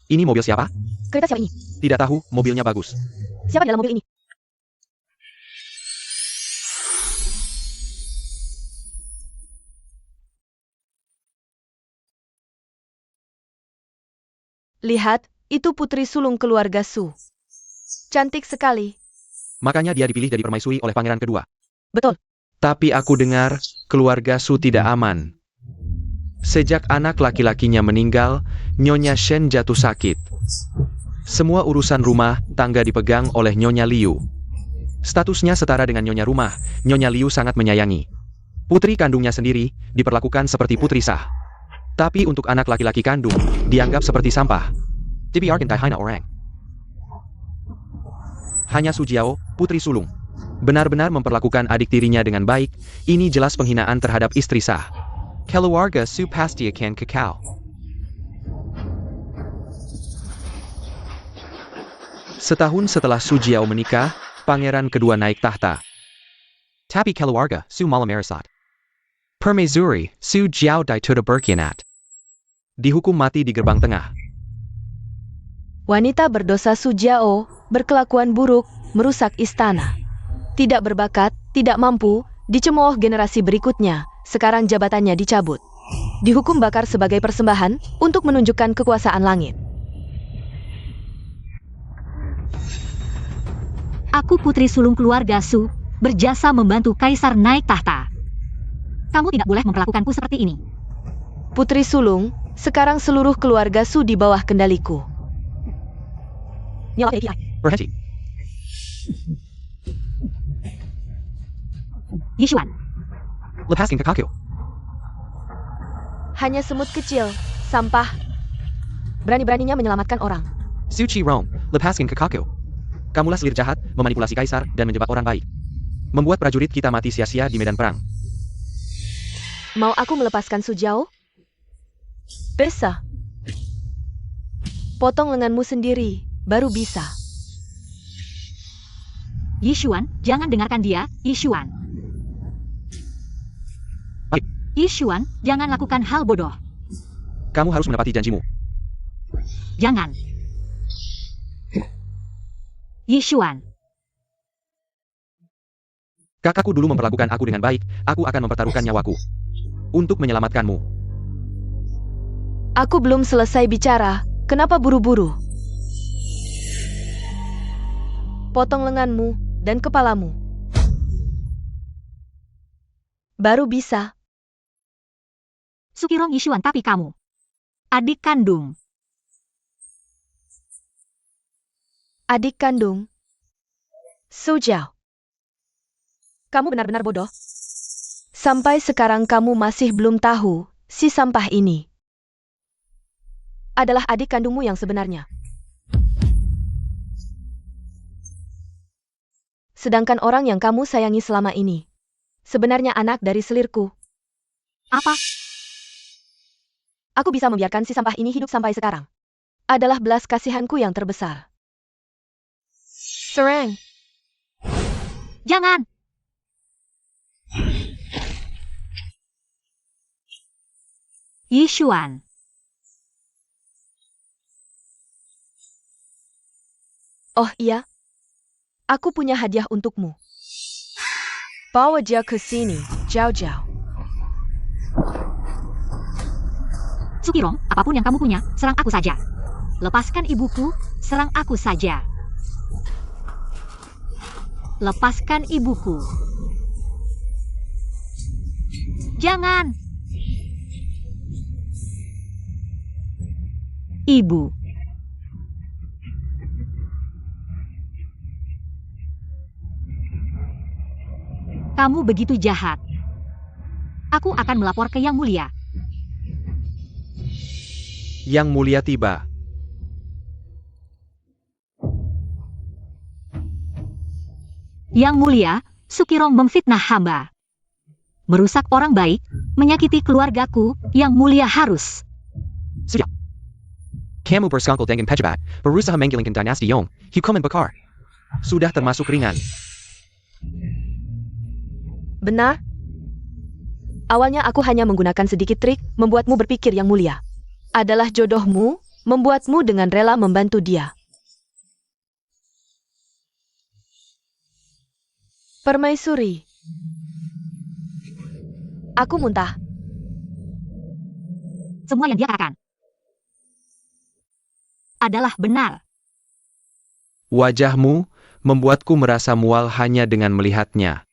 Ini mobil siapa? Kereta siapa ini? Tidak tahu, mobilnya bagus. Siapa di dalam mobil ini? Lihat, itu putri sulung keluarga Su. Cantik sekali. Makanya dia dipilih jadi permaisuri oleh pangeran kedua. Betul. Tapi aku dengar, keluarga Su tidak aman. Sejak anak laki-lakinya meninggal, Nyonya Shen jatuh sakit. Semua urusan rumah tangga dipegang oleh Nyonya Liu. Statusnya setara dengan Nyonya rumah, Nyonya Liu sangat menyayangi. Putri kandungnya sendiri diperlakukan seperti putri sah. Tapi untuk anak laki-laki kandung, dianggap seperti sampah. Dibiarkan hanya orang. Hanya Su Jiao, putri sulung, benar-benar memperlakukan adik tirinya dengan baik. Ini jelas penghinaan terhadap istri sah. Keluarga Su pasti akan kekal. Setahun setelah Su Jiao menikah, pangeran kedua naik tahta. Tapi keluarga Su malah meresat. Permaisuri Su Jiao dituduh berkhianat. Dihukum mati di gerbang tengah. Wanita berdosa Su Jiao, berkelakuan buruk, merusak istana. Tidak berbakat, tidak mampu, dicemooh generasi berikutnya, sekarang jabatannya dicabut. Dihukum bakar sebagai persembahan, untuk menunjukkan kekuasaan langit. Aku putri sulung keluarga Su, berjasa membantu kaisar naik tahta. Kamu tidak boleh memperlakukanku seperti ini. Putri sulung, sekarang seluruh keluarga Su di bawah kendaliku. Berhenti. Yishuan, Lepaskan kakakku. Hanya semut kecil, sampah. Berani-beraninya menyelamatkan orang. Su Qi Rong, lepaskan kakakku. Kamulah selir jahat, memanipulasi kaisar, dan menjebak orang baik. Membuat prajurit kita mati sia-sia di medan perang. Mau aku melepaskan Su Jiao? Bisa. Potong lenganmu sendiri, baru bisa. Yishuan, jangan dengarkan dia, Yishuan. Baik. Yishuan, jangan lakukan hal bodoh. Kamu harus menepati janjimu. Jangan. Yishuan, Kakakku dulu memperlakukan aku dengan baik, aku akan mempertaruhkan nyawaku. Untuk menyelamatkanmu. Aku belum selesai bicara, kenapa buru-buru? Potong lenganmu dan kepalamu. Baru bisa. Sukirong Yishuan tapi kamu. Adik kandung. Adik kandung. Su Jiao. Kamu benar-benar bodoh. Sampai sekarang kamu masih belum tahu, si sampah ini adalah adik kandungmu yang sebenarnya. Sedangkan orang yang kamu sayangi selama ini, sebenarnya anak dari selirku. Apa? Aku bisa membiarkan si sampah ini hidup sampai sekarang. Adalah belas kasihanku yang terbesar. Serang. Jangan. Yishuan, Oh iya, aku punya hadiah untukmu. Bawa dia ke sini, Jiao Jiao. Sukirong, apapun yang kamu punya, serang aku saja. Lepaskan ibuku, serang aku saja. Lepaskan ibuku. Jangan. Ibu. Kamu begitu jahat. Aku akan melapor ke Yang Mulia. Yang Mulia tiba. Yang Mulia, Sukirong memfitnah hamba. Merusak orang baik, menyakiti keluargaku, Yang Mulia harus. Siap. Kamu bersekongkol dengan pejabat, berusaha menggulingkan dinasti Yong, hukuman bakar. Sudah termasuk ringan. Benar? Awalnya aku hanya menggunakan sedikit trik, membuatmu berpikir Yang Mulia adalah jodohmu, membuatmu dengan rela membantu dia. Permaisuri. Aku muntah. Semua yang dia katakan adalah benar. Wajahmu membuatku merasa mual hanya dengan melihatnya.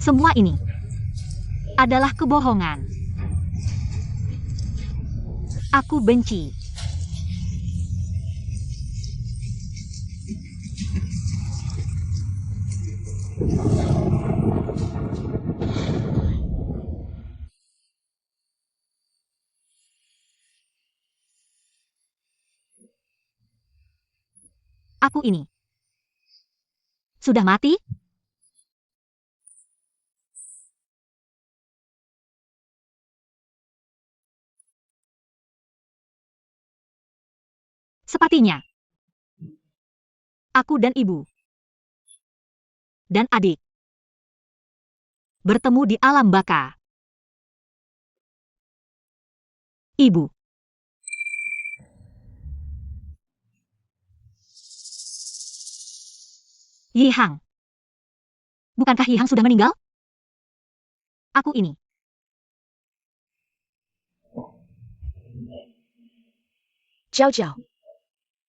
Semua ini adalah kebohongan. Aku benci. Aku ini sudah mati? Sepertinya aku dan ibu dan adik bertemu di alam baka. Ibu. Yihang. Bukankah Yihang sudah meninggal? Aku ini. Jiao Jiao.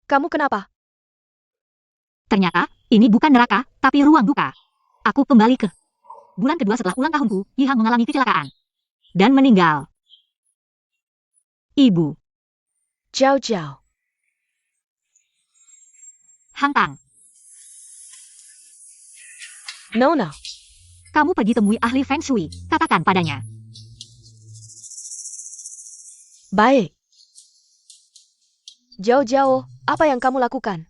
Kamu kenapa? Ternyata, ini bukan neraka, tapi ruang duka. Aku kembali ke bulan kedua setelah ulang tahunku, Yihang mengalami kecelakaan. Dan meninggal. Ibu. Jiao Jiao. Hang Tang. No. Kamu pergi temui ahli Feng Shui, katakan padanya. Baik. Jiao Jiao, apa yang kamu lakukan?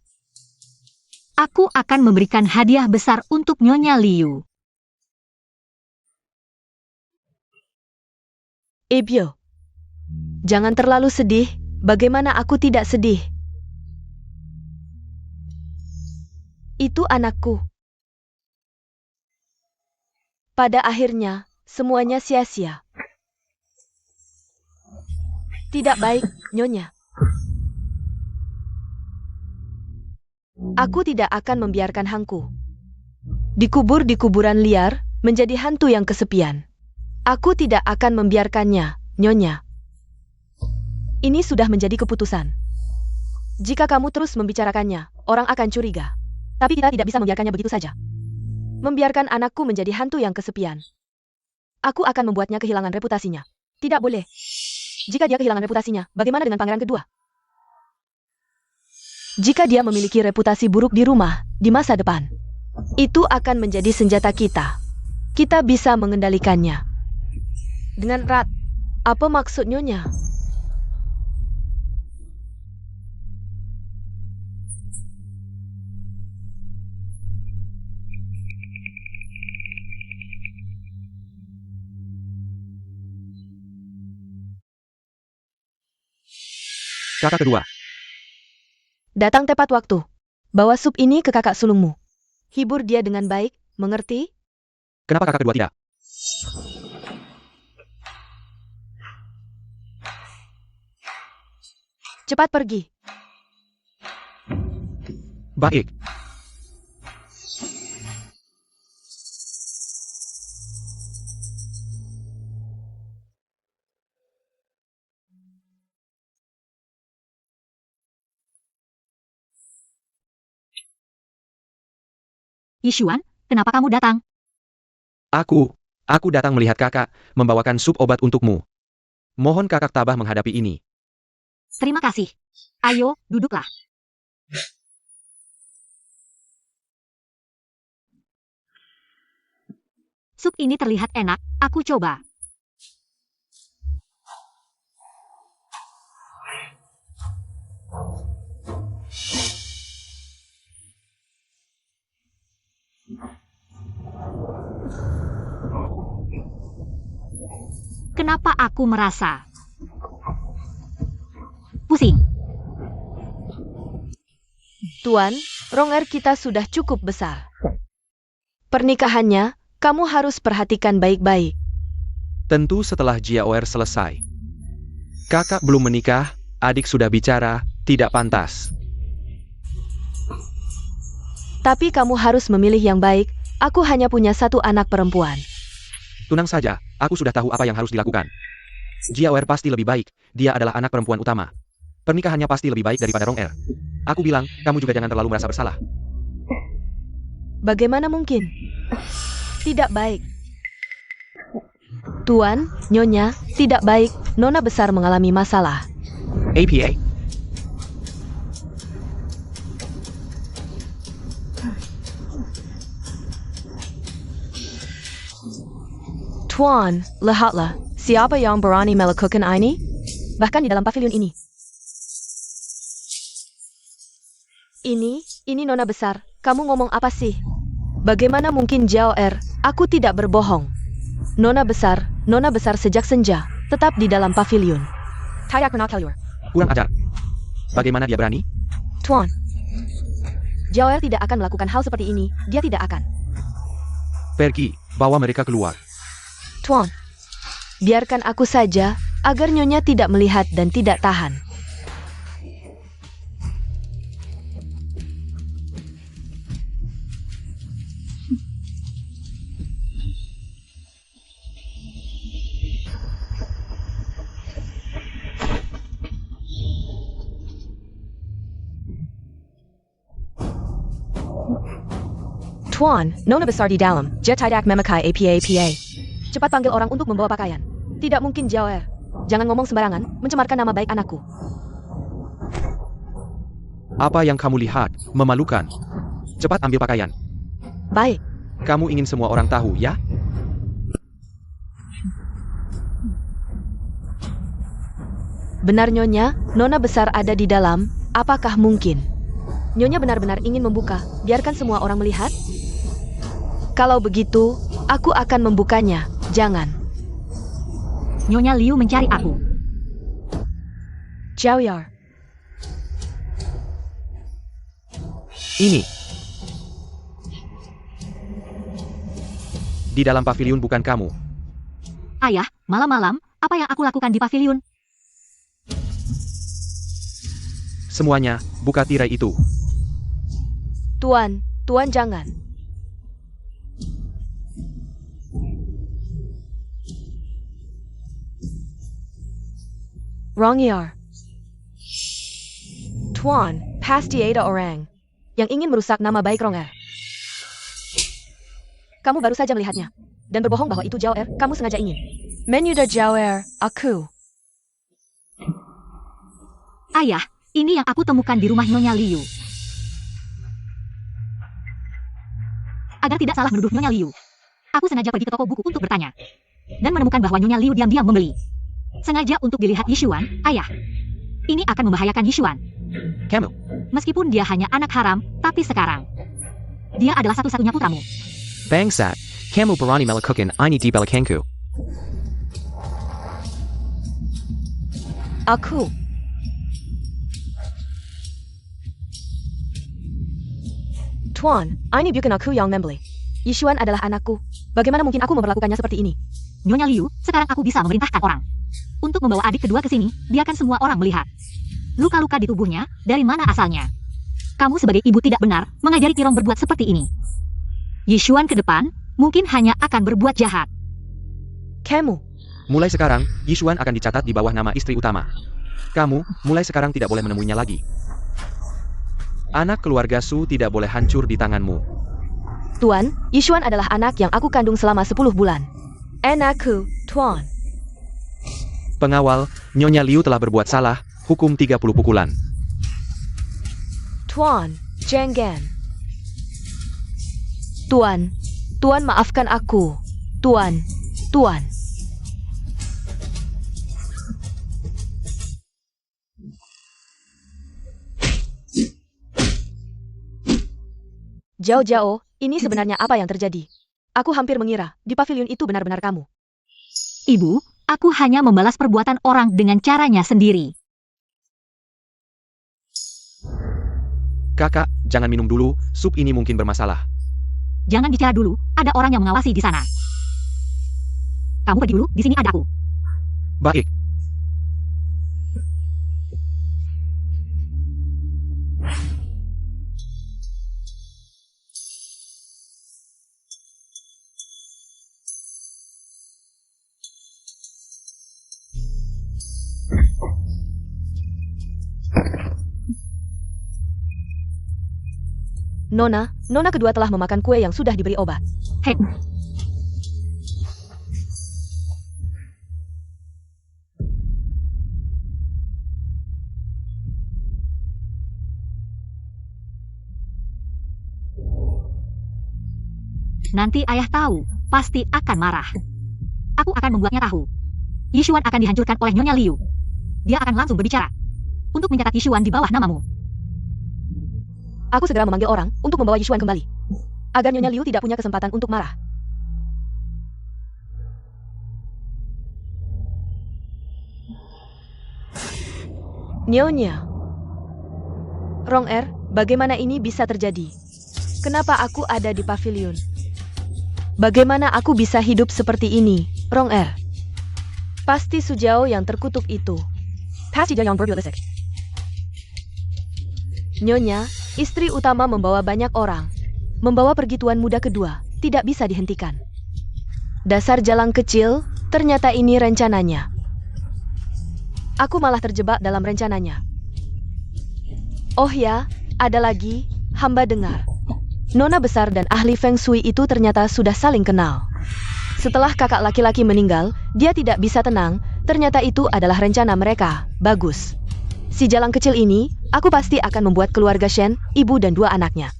Aku akan memberikan hadiah besar untuk Nyonya Liu. Ebyo. Jangan terlalu sedih, bagaimana aku tidak sedih? Itu anakku. Pada akhirnya, semuanya sia-sia. Tidak baik, Nyonya. Aku tidak akan membiarkan Hangku dikubur di kuburan liar, menjadi hantu yang kesepian. Aku tidak akan membiarkannya, Nyonya. Ini sudah menjadi keputusan. Jika kamu terus membicarakannya, orang akan curiga. Tapi kita tidak bisa membiarkannya begitu saja. Membiarkan anakku menjadi hantu yang kesepian. Aku akan membuatnya kehilangan reputasinya. Tidak boleh. Jika dia kehilangan reputasinya, bagaimana dengan pangeran kedua? Jika dia memiliki reputasi buruk di rumah, di masa depan, itu akan menjadi senjata kita. Kita bisa mengendalikannya. Dengan erat. Apa maksud Nyonya? Kakak kedua. Datang tepat waktu. Bawa sup ini ke kakak sulungmu. Hibur dia dengan baik, mengerti? Kenapa kakak kedua tidak? Cepat pergi. Baik. Yishuan, kenapa kamu datang? Aku datang melihat kakak, membawakan sup obat untukmu. Mohon kakak tabah menghadapi ini. Terima kasih. Ayo, duduklah. Sup ini terlihat enak, aku coba. Kenapa aku merasa pusing? Tuan, Ronger kita sudah cukup besar. Pernikahannya, kamu harus perhatikan baik-baik. Tentu setelah Jiaoer selesai. Kakak belum menikah, adik sudah bicara, tidak pantas. Tapi kamu harus memilih yang baik, aku hanya punya satu anak perempuan. Tenang saja, aku sudah tahu apa yang harus dilakukan. Jiaoer pasti lebih baik, dia adalah anak perempuan utama. Pernikahannya pasti lebih baik daripada Ronger. Aku bilang, kamu juga jangan terlalu merasa bersalah. Bagaimana mungkin? Tidak baik. Tuan, Nyonya, tidak baik, Nona besar mengalami masalah. APA? Tuan, lihatlah, siapa yang berani melakukan ini? Bahkan di dalam pavilion ini. Ini Nona besar, kamu ngomong apa sih? Bagaimana mungkin Jiaoer? Aku tidak berbohong. Nona besar sejak senja, tetap di dalam pavilion. Kurang ajar. Bagaimana dia berani? Tuan, Jiaoer tidak akan melakukan hal seperti ini, dia tidak akan. Pergi, bawa mereka keluar. Tuan, biarkan aku saja, agar Nyonya tidak melihat dan tidak tahan. Tuan, Nona besar di dalam, dia tidak memakai APA. Cepat panggil orang untuk membawa pakaian. Tidak mungkin Jiaoer. Jangan ngomong sembarangan, mencemarkan nama baik anakku. Apa yang kamu lihat? Memalukan. Cepat ambil pakaian. Baik, Kamu ingin semua orang tahu, ya? benar Nyonya, Nona besar ada di dalam, apakah mungkin? Nyonya benar-benar ingin membuka, biarkan semua orang melihat? Kalau begitu, aku akan membukanya, jangan. Nyonya Liu mencari aku. Jiaoer. Ini. Di dalam pavilion bukan kamu. Ayah, malam-malam, apa yang aku lakukan di pavilion? Semuanya, buka tirai itu. Tuan jangan. Ronger. Tuan, pasti ada orang yang ingin merusak nama baik Ronger. Kamu baru saja melihatnya, dan berbohong bahwa itu Jiaoer, kamu sengaja ingin. Menyudah Jiaoer, aku. Ayah, ini yang aku temukan di rumah Nyonya Liu. Agar tidak salah menuduh Nyonya Liu, aku sengaja pergi ke toko buku untuk bertanya. Dan menemukan bahwa Nyonya Liu diam-diam membeli. Sengaja untuk dilihat Yishuan, ayah. Ini akan membahayakan Yishuan. Kamu. Meskipun dia hanya anak haram, tapi sekarang dia adalah satu-satunya putramu. Bangsat, kamu berani melakukan ini di belakangku. Aku. Tuan, ini bukan aku yang membeli. Yishuan adalah anakku. Bagaimana mungkin aku memperlakukannya seperti ini? Nyonya Liu, sekarang aku bisa memerintahkan orang untuk membawa adik kedua ke sini, biarkan semua orang melihat. Luka-luka di tubuhnya, dari mana asalnya? Kamu sebagai ibu tidak benar mengajari Tirong berbuat seperti ini. Yishuan ke depan, mungkin hanya akan berbuat jahat. Kamu. Mulai sekarang, Yishuan akan dicatat di bawah nama istri utama. Kamu, mulai sekarang tidak boleh menemuinya lagi. Anak keluarga Su tidak boleh hancur di tanganmu. Tuan, Yishuan adalah anak yang aku kandung selama 10 bulan. Anakku, Tuan. Pengawal, Nyonya Liu telah berbuat salah, hukum 30 pukulan. Tuan, jangan. Tuan maafkan aku. Tuan. Jauh-jauh, ini sebenarnya apa yang terjadi? Aku hampir mengira, di pavilion itu benar-benar kamu. Ibu, Aku hanya membalas perbuatan orang dengan caranya sendiri. Kakak, jangan minum dulu, sup ini mungkin bermasalah. Jangan bicara dulu, ada orang yang mengawasi di sana. Kamu pergi dulu, di sini ada aku. Baik. Nona kedua telah memakan kue yang sudah diberi obat. Hei, nanti ayah tahu, pasti akan marah. Aku akan membuatnya tahu. Yishuan akan dihancurkan oleh Nyonya Liu. Dia akan langsung berbicara untuk mencatat Yishuan di bawah namamu. Aku segera memanggil orang untuk membawa Yishuan kembali. Agar Nyonya Liu tidak punya kesempatan untuk marah. Nyonya. Rong-er, bagaimana ini bisa terjadi? Kenapa aku ada di pavilion? Bagaimana aku bisa hidup seperti ini, Rong-er? Pasti Sujao yang terkutuk itu. Pasti dia yang berbelisik. Nyonya, istri utama membawa banyak orang. Membawa pergi tuan muda kedua, tidak bisa dihentikan. Dasar jalan kecil, ternyata ini rencananya. Aku malah terjebak dalam rencananya. Oh ya, ada lagi, hamba dengar. Nona besar dan ahli Feng Shui itu ternyata sudah saling kenal. Setelah kakak laki-laki meninggal, dia tidak bisa tenang, ternyata itu adalah rencana mereka. Bagus. Si jalan kecil ini, aku pasti akan membuat keluarga Shen, ibu dan dua anaknya,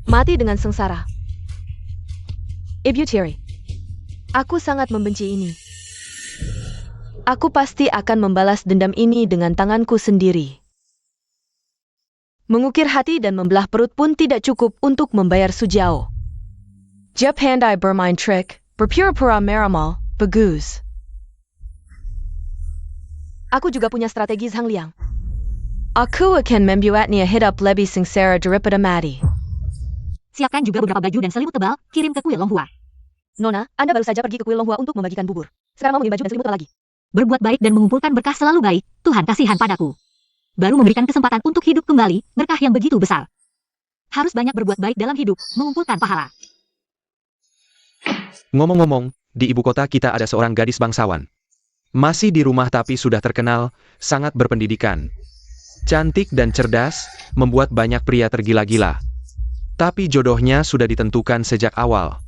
mati dengan sengsara. Ibu Thierry, aku sangat membenci ini. Aku pasti akan membalas dendam ini dengan tanganku sendiri. Mengukir hati dan membelah perut pun tidak cukup untuk membayar Sujao. Jep handai bermain trik, berpura-pura meramal, bagus. Aku juga punya strategi Zhang Liang. Aku akan membuatnya hidup lebih sengsara daripada mati. Siapkan juga beberapa baju dan selimut tebal, kirim ke kuil Longhua. Nona, Anda baru saja pergi ke kuil Longhua untuk membagikan bubur. Sekarang mau beli baju dan selimut lagi. Berbuat baik dan mengumpulkan berkah selalu baik, Tuhan kasihan padaku. Baru memberikan kesempatan untuk hidup kembali, berkah yang begitu besar. Harus banyak berbuat baik dalam hidup, mengumpulkan pahala. Ngomong-ngomong, di ibu kota kita ada seorang gadis bangsawan. Masih di rumah tapi sudah terkenal, sangat berpendidikan. Cantik dan cerdas, membuat banyak pria tergila-gila. Tapi jodohnya sudah ditentukan sejak awal.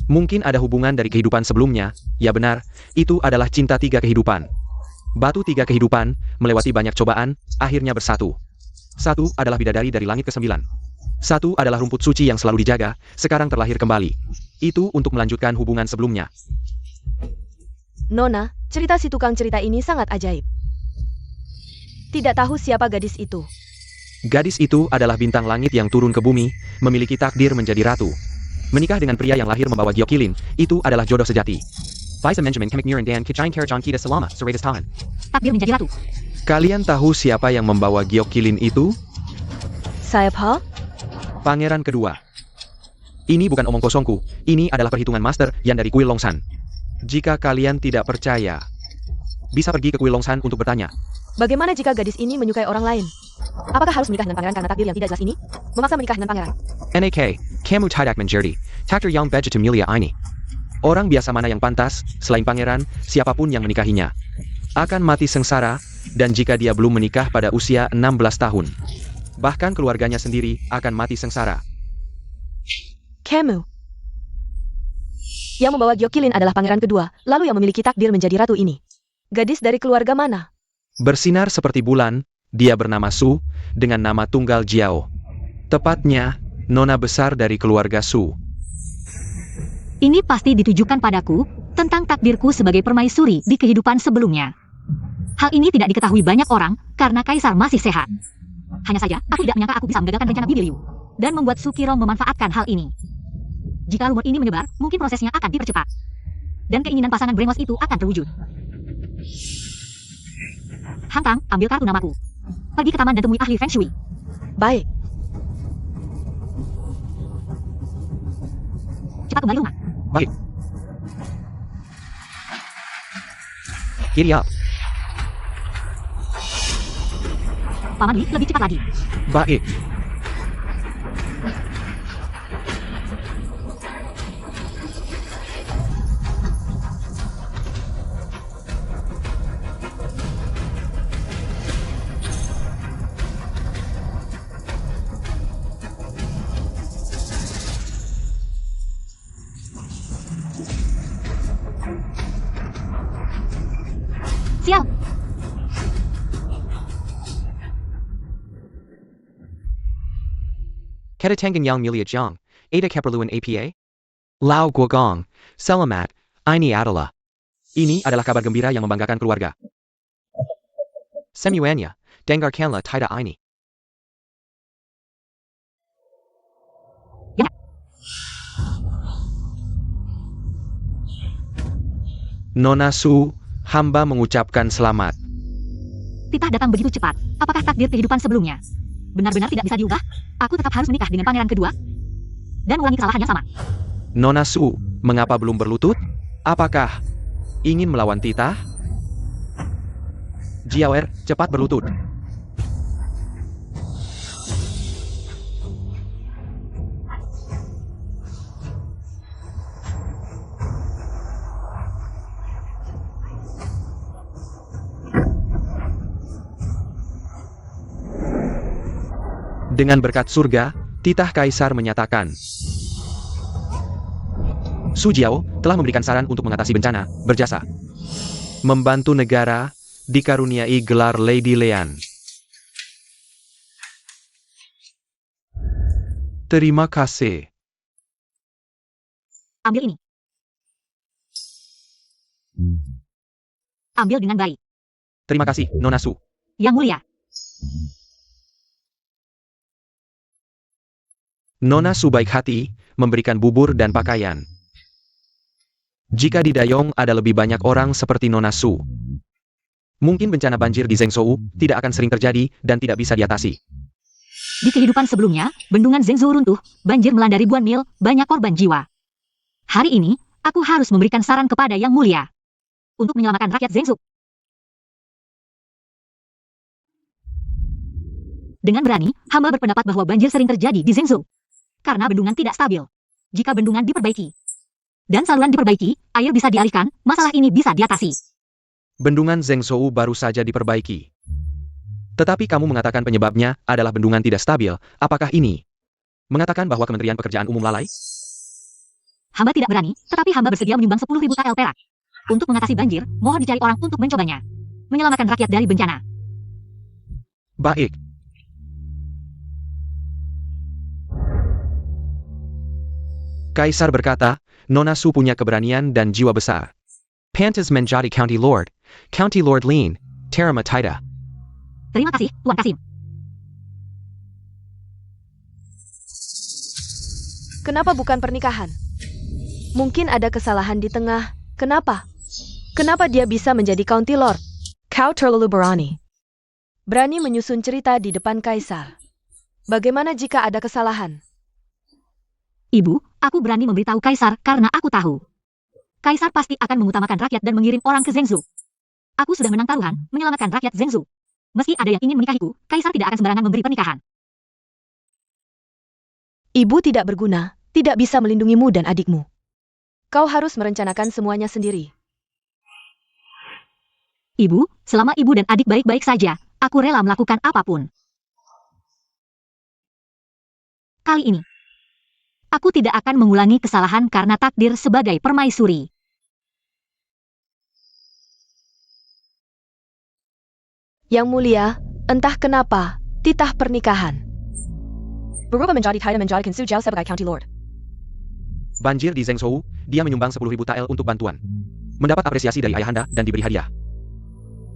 Mungkin ada hubungan dari kehidupan sebelumnya, ya benar, itu adalah cinta tiga kehidupan. Batu tiga kehidupan, melewati banyak cobaan, akhirnya bersatu. Satu adalah bidadari dari langit ke-9. Satu adalah rumput suci yang selalu dijaga, sekarang terlahir kembali. Itu untuk melanjutkan hubungan sebelumnya. Nona, cerita si tukang cerita ini sangat ajaib. Tidak tahu siapa gadis itu. Gadis itu adalah bintang langit yang turun ke bumi, memiliki takdir menjadi ratu. Menikah dengan pria yang lahir membawa Gyeokilin, itu adalah jodoh sejati. Faisa Benjamin Kemik Muran Dan Kichain Karajan Kita Selama, Seratus Tahan. Takdir menjadi ratu. Kalian tahu siapa yang membawa Gyeokilin itu? Siapa? Pangeran kedua. Ini bukan omong kosongku, ini adalah perhitungan master yang dari kuil Longsan. Jika kalian tidak percaya, bisa pergi ke kuil Longsan untuk bertanya. Bagaimana jika gadis ini menyukai orang lain? Apakah harus menikah dengan pangeran karena takdir yang tidak jelas ini? Memaksa menikah dengan pangeran. NAK, kamu tidak menjadi takdir yang begitu mulia ini. Orang biasa mana yang pantas, selain pangeran, siapapun yang menikahinya akan mati sengsara, dan jika dia belum menikah pada usia 16 tahun, bahkan keluarganya sendiri akan mati sengsara. Kamu. Yang membawa Gyeokilin adalah pangeran kedua, lalu yang memiliki takdir menjadi ratu ini. Gadis dari keluarga mana? Bersinar seperti bulan, dia bernama Su, dengan nama tunggal Jiao. Tepatnya, nona besar dari keluarga Su. Ini pasti ditujukan padaku, tentang takdirku sebagai permaisuri di kehidupan sebelumnya. Hal ini tidak diketahui banyak orang, karena Kaisar masih sehat. Hanya saja, aku tidak menyangka aku bisa menggagalkan rencana Bibi Liu, dan membuat Su Qirong memanfaatkan hal ini. Jika rumor ini menyebar, mungkin prosesnya akan dipercepat. dan keinginan pasangan brengos itu akan terwujud. Hang Tang, ambil kartu namaku. Pergi ke taman dan temui ahli Feng Shui. Baik. Cepat kembali rumah. Baik. Giddy up. Paman Li, lebih cepat lagi. Baik. Sial. Ketatangan yang mulia Jiang, ada keperluan APA? Lao Guogong, selamat, ini adalah. Ini adalah kabar gembira yang membanggakan keluarga. Semuanya, dengarkanlah tidak ini. Ya. Nona Su, hamba mengucapkan selamat. Titah datang begitu cepat. Apakah takdir kehidupan sebelumnya benar-benar tidak bisa diubah? Aku tetap harus menikah dengan pangeran kedua dan ulangi kesalahan yang sama. Nona Su, mengapa belum berlutut? Apakah ingin melawan Titah? Jiawer, cepat berlutut. Dengan berkat surga, titah kaisar menyatakan, Su Jiao telah memberikan saran untuk mengatasi bencana, berjasa membantu negara, dikaruniai gelar Lady Lian. Terima kasih. Ambil ini. Ambil dengan baik. Terima kasih, Nona Su. Yang mulia. Nona Su baik hati, memberikan bubur dan pakaian. Jika di Dayong ada lebih banyak orang seperti Nona Su, mungkin bencana banjir di Zhengzhou tidak akan sering terjadi dan tidak bisa diatasi. Di kehidupan sebelumnya, bendungan Zhengzhou runtuh, banjir melanda ribuan mil, banyak korban jiwa. Hari ini, aku harus memberikan saran kepada Yang Mulia untuk menyelamatkan rakyat Zhengzhou. Dengan berani, hamba berpendapat bahwa banjir sering terjadi di Zhengzhou karena bendungan tidak stabil. Jika bendungan diperbaiki dan saluran diperbaiki, air bisa dialihkan, masalah ini bisa diatasi. Bendungan Zhengzhou baru saja diperbaiki. Tetapi kamu mengatakan penyebabnya adalah bendungan tidak stabil. Apakah ini mengatakan bahwa Kementerian Pekerjaan Umum lalai? Hamba tidak berani, tetapi hamba bersedia menyumbang 10.000 tael perak. Untuk mengatasi banjir, mohon dicari orang untuk mencobanya. Menyelamatkan rakyat dari bencana. Baik. Kaisar berkata, Nona Su punya keberanian dan jiwa besar. Pantas menjadi County Lord Lin, terima Taida. Terima kasih, Tuan Kasim. Kenapa bukan pernikahan? Mungkin ada kesalahan di tengah. Kenapa? Kenapa dia bisa menjadi County Lord? Kau terlalu berani. Berani menyusun cerita di depan kaisar. Bagaimana jika ada kesalahan? Ibu, aku berani memberitahu Kaisar karena aku tahu. Kaisar pasti akan mengutamakan rakyat dan mengirim orang ke Zhengzhou. Aku sudah menang taruhan, menyelamatkan rakyat Zhengzhou. Meski ada yang ingin menikahiku, Kaisar tidak akan sembarangan memberi pernikahan. Ibu tidak berguna, tidak bisa melindungimu dan adikmu. Kau harus merencanakan semuanya sendiri. Ibu, selama ibu dan adik baik-baik saja, aku rela melakukan apapun. Kali ini, aku tidak akan mengulangi kesalahan karena takdir sebagai permaisuri. Yang Mulia, entah kenapa, titah pernikahan berubah menjadi Taida menjadikan Su Jiao sebagai County Lord. Banjir di Zhengzhou, dia menyumbang 10.000 tael untuk bantuan. Mendapat apresiasi dari ayahanda dan diberi hadiah.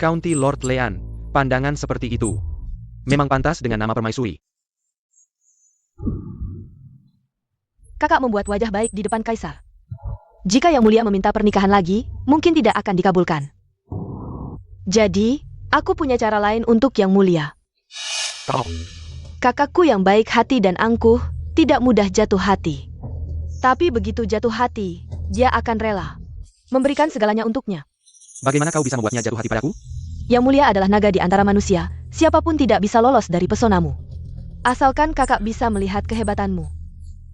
County Lord Lian, pandangan seperti itu memang pantas dengan nama permaisuri. Kakak membuat wajah baik di depan kaisar. Jika Yang Mulia meminta pernikahan lagi, mungkin tidak akan dikabulkan. Jadi, aku punya cara lain untuk Yang Mulia. Kau. Kakakku yang baik hati dan angkuh, tidak mudah jatuh hati. Tapi begitu jatuh hati, dia akan rela memberikan segalanya untuknya. Bagaimana kau bisa membuatnya jatuh hati padaku? Yang Mulia adalah naga di antara manusia, siapapun tidak bisa lolos dari pesonamu. Asalkan kakak bisa melihat kehebatanmu,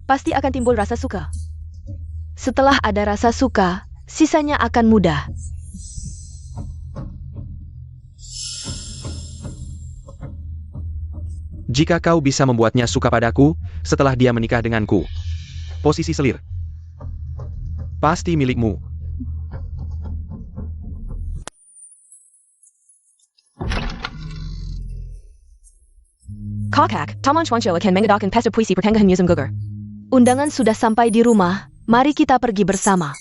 pasti akan timbul rasa suka. Setelah ada rasa suka, sisanya akan mudah. Jika kau bisa membuatnya suka padaku, setelah dia menikah denganku. Posisi selir. Pasti milikmu. Kakak, Taman Chuancho akan mengadakan pesta puisi pertengahan musim gugur. Undangan sudah sampai di rumah, mari kita pergi bersama.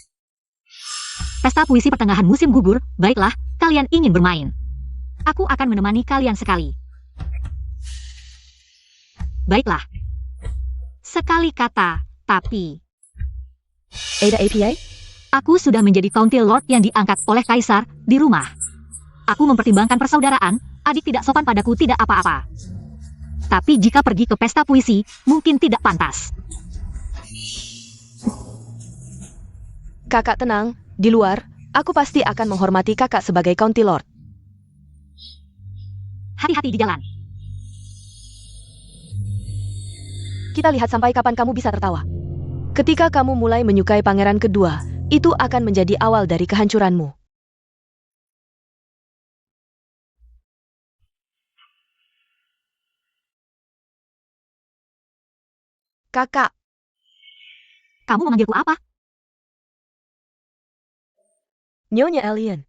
Pesta puisi pertengahan musim gugur, baiklah, kalian ingin bermain. Aku akan menemani kalian sekali. Baiklah. Sekali kata, tapi... Ada APA? Aku sudah menjadi County Lord yang diangkat oleh Kaisar di rumah. Aku mempertimbangkan persaudaraan, adik tidak sopan padaku tidak apa-apa. Tapi jika pergi ke pesta puisi, mungkin tidak pantas. Kakak tenang, di luar, aku pasti akan menghormati kakak sebagai County Lord. Hati-hati di jalan. Kita lihat sampai kapan kamu bisa tertawa. Ketika kamu mulai menyukai pangeran kedua, itu akan menjadi awal dari kehancuranmu. Kakak, Kamu memanggilku apa? Nyonya Alien.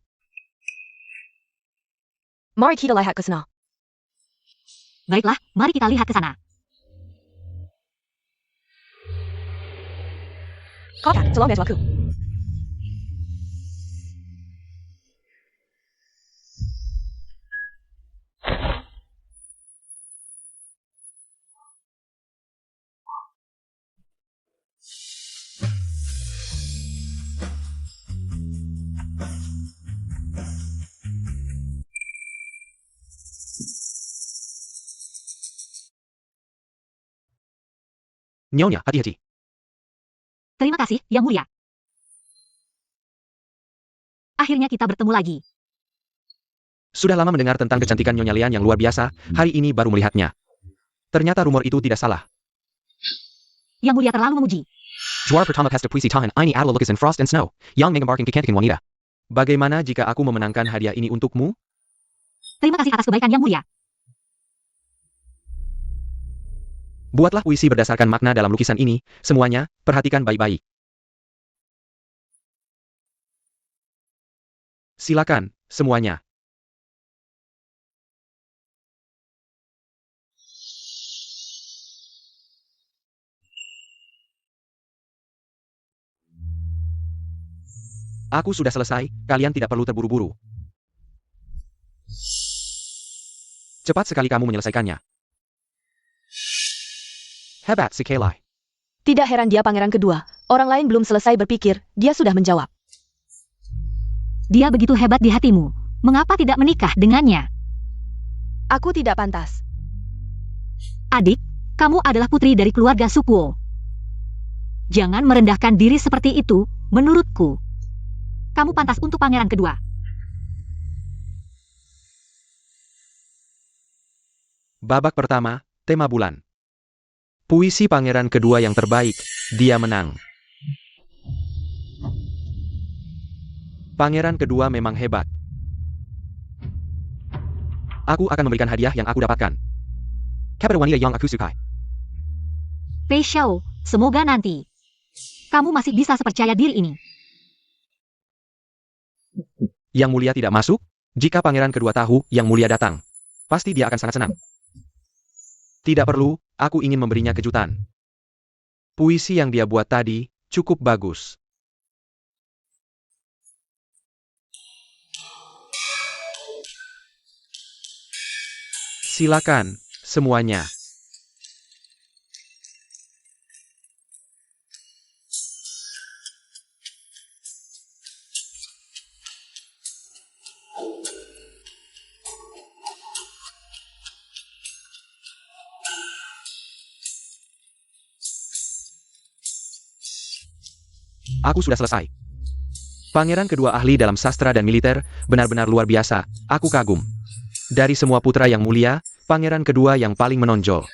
Mari kita lihat ke sana. Baiklah, mari kita lihat ke sana. Kakak, tolong bantu aku. Nyonya, hati-hati. Terima kasih, Yang Mulia. Akhirnya kita bertemu lagi. Sudah lama mendengar tentang kecantikan Nyonya Lian yang luar biasa, hari ini baru melihatnya. Ternyata rumor itu tidak salah. Yang Mulia terlalu memuji. Juara pertama pesta puisi tahan ini adalah lukisan Frost and Snow, yang mengembarkan kecantikan wanita. Bagaimana jika aku memenangkan hadiah ini untukmu? Terima kasih atas kebaikan Yang Mulia. Buatlah puisi berdasarkan makna dalam lukisan ini, semuanya, perhatikan baik-baik. Silakan, semuanya. Aku sudah selesai, kalian tidak perlu terburu-buru. Cepat sekali kamu menyelesaikannya. Hebat si Kelai. Tidak heran dia pangeran kedua. Orang lain belum selesai berpikir, dia sudah menjawab. Dia begitu hebat di hatimu. Mengapa tidak menikah dengannya? Aku tidak pantas. Adik, kamu adalah putri dari keluarga Sukuo. Jangan merendahkan diri seperti itu, menurutku. Kamu pantas untuk pangeran kedua. Babak pertama, tema bulan. Puisi pangeran kedua yang terbaik, dia menang. Pangeran kedua memang hebat. Aku akan memberikan hadiah yang aku dapatkan. Kepada wanita yang aku sukai. Pei Xiao, semoga nanti kamu masih bisa sepercaya diri ini. Yang Mulia tidak masuk? Jika pangeran kedua tahu Yang Mulia datang, pasti dia akan sangat senang. Tidak perlu, aku ingin memberinya kejutan. Puisi yang dia buat tadi, cukup bagus. Silakan, semuanya. Aku sudah selesai. Pangeran kedua ahli dalam sastra dan militer, benar-benar luar biasa, aku kagum. Dari semua putra yang mulia, pangeran kedua yang paling menonjol.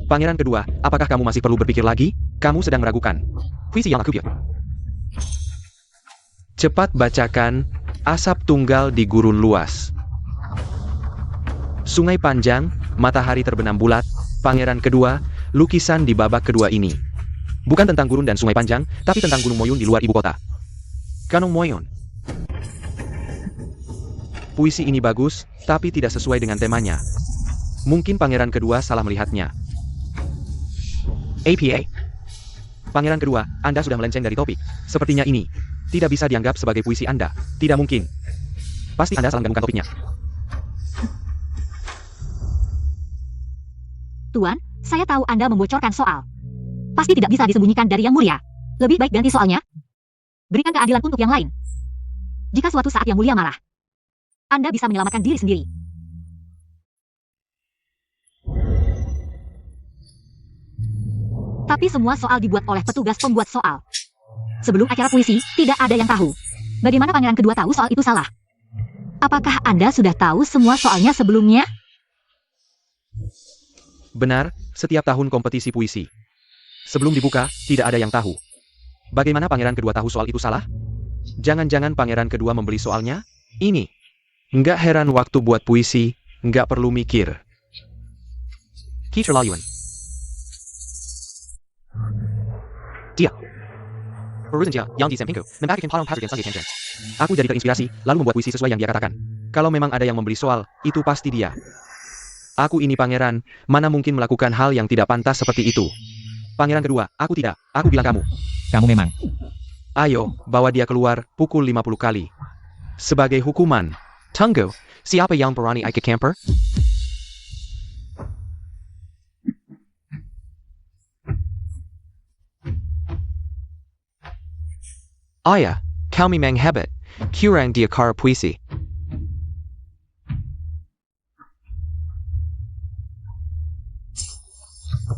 Pangeran kedua, apakah kamu masih perlu berpikir lagi? Kamu sedang meragukan. Puisi yang aku biar. Cepat bacakan, asap tunggal di gurun luas. Sungai panjang, matahari terbenam bulat, pangeran kedua, lukisan di babak kedua ini. Bukan tentang gurun dan sungai panjang, tapi tentang Gunung Moyun di luar ibu kota. Gunung Moyun. Puisi ini bagus, tapi tidak sesuai dengan temanya. Mungkin pangeran kedua salah melihatnya. APA. Pangeran kedua, Anda sudah melenceng dari topik. Sepertinya ini tidak bisa dianggap sebagai puisi Anda. Tidak mungkin. Pasti Anda salah menggabungkan topiknya. Tuan, saya tahu Anda membocorkan soal. Pasti tidak bisa disembunyikan dari Yang Mulia. Lebih baik ganti soalnya. Berikan keadilan untuk yang lain. Jika suatu saat Yang Mulia marah, Anda bisa menyelamatkan diri sendiri. Tapi semua soal dibuat oleh petugas pembuat soal. Sebelum acara puisi, tidak ada yang tahu. Bagaimana pangeran kedua tahu soal itu salah? Apakah Anda sudah tahu semua soalnya sebelumnya? Benar, setiap tahun kompetisi puisi. Sebelum dibuka, tidak ada yang tahu. Bagaimana pangeran kedua tahu soal itu salah? Jangan-jangan pangeran kedua membeli soalnya? Ini. Nggak heran waktu buat puisi, nggak perlu mikir. Keterlaluan. Dia. Aku jadi terinspirasi, lalu membuat puisi sesuai yang dia katakan. Kalau memang ada yang membeli soal, itu pasti dia. Aku ini pangeran, mana mungkin melakukan hal yang tidak pantas seperti itu. Pangeran kedua, aku tidak, aku bilang kamu. Kamu memang. Ayo, bawa dia keluar, pukul 50 kali. Sebagai hukuman. Tunggu, siapa yang berani ikut camper? Ayah, kau memang hebat. Kurang dia kara puisi.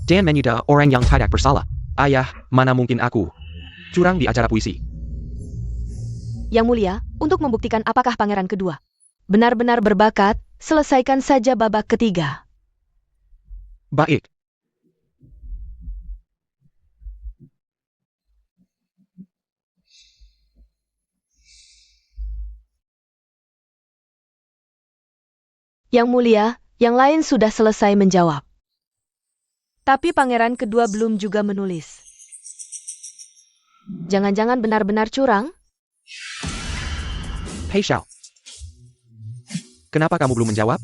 Dan menyudah orang yang tidak bersalah. Ayah, mana mungkin aku curang di acara puisi. Yang Mulia, untuk membuktikan apakah pangeran kedua benar-benar berbakat, selesaikan saja babak ketiga. Baik. Yang Mulia, yang lain sudah selesai menjawab. Tapi pangeran kedua belum juga menulis. Jangan-jangan benar-benar curang? Hei Xiao. Kenapa kamu belum menjawab?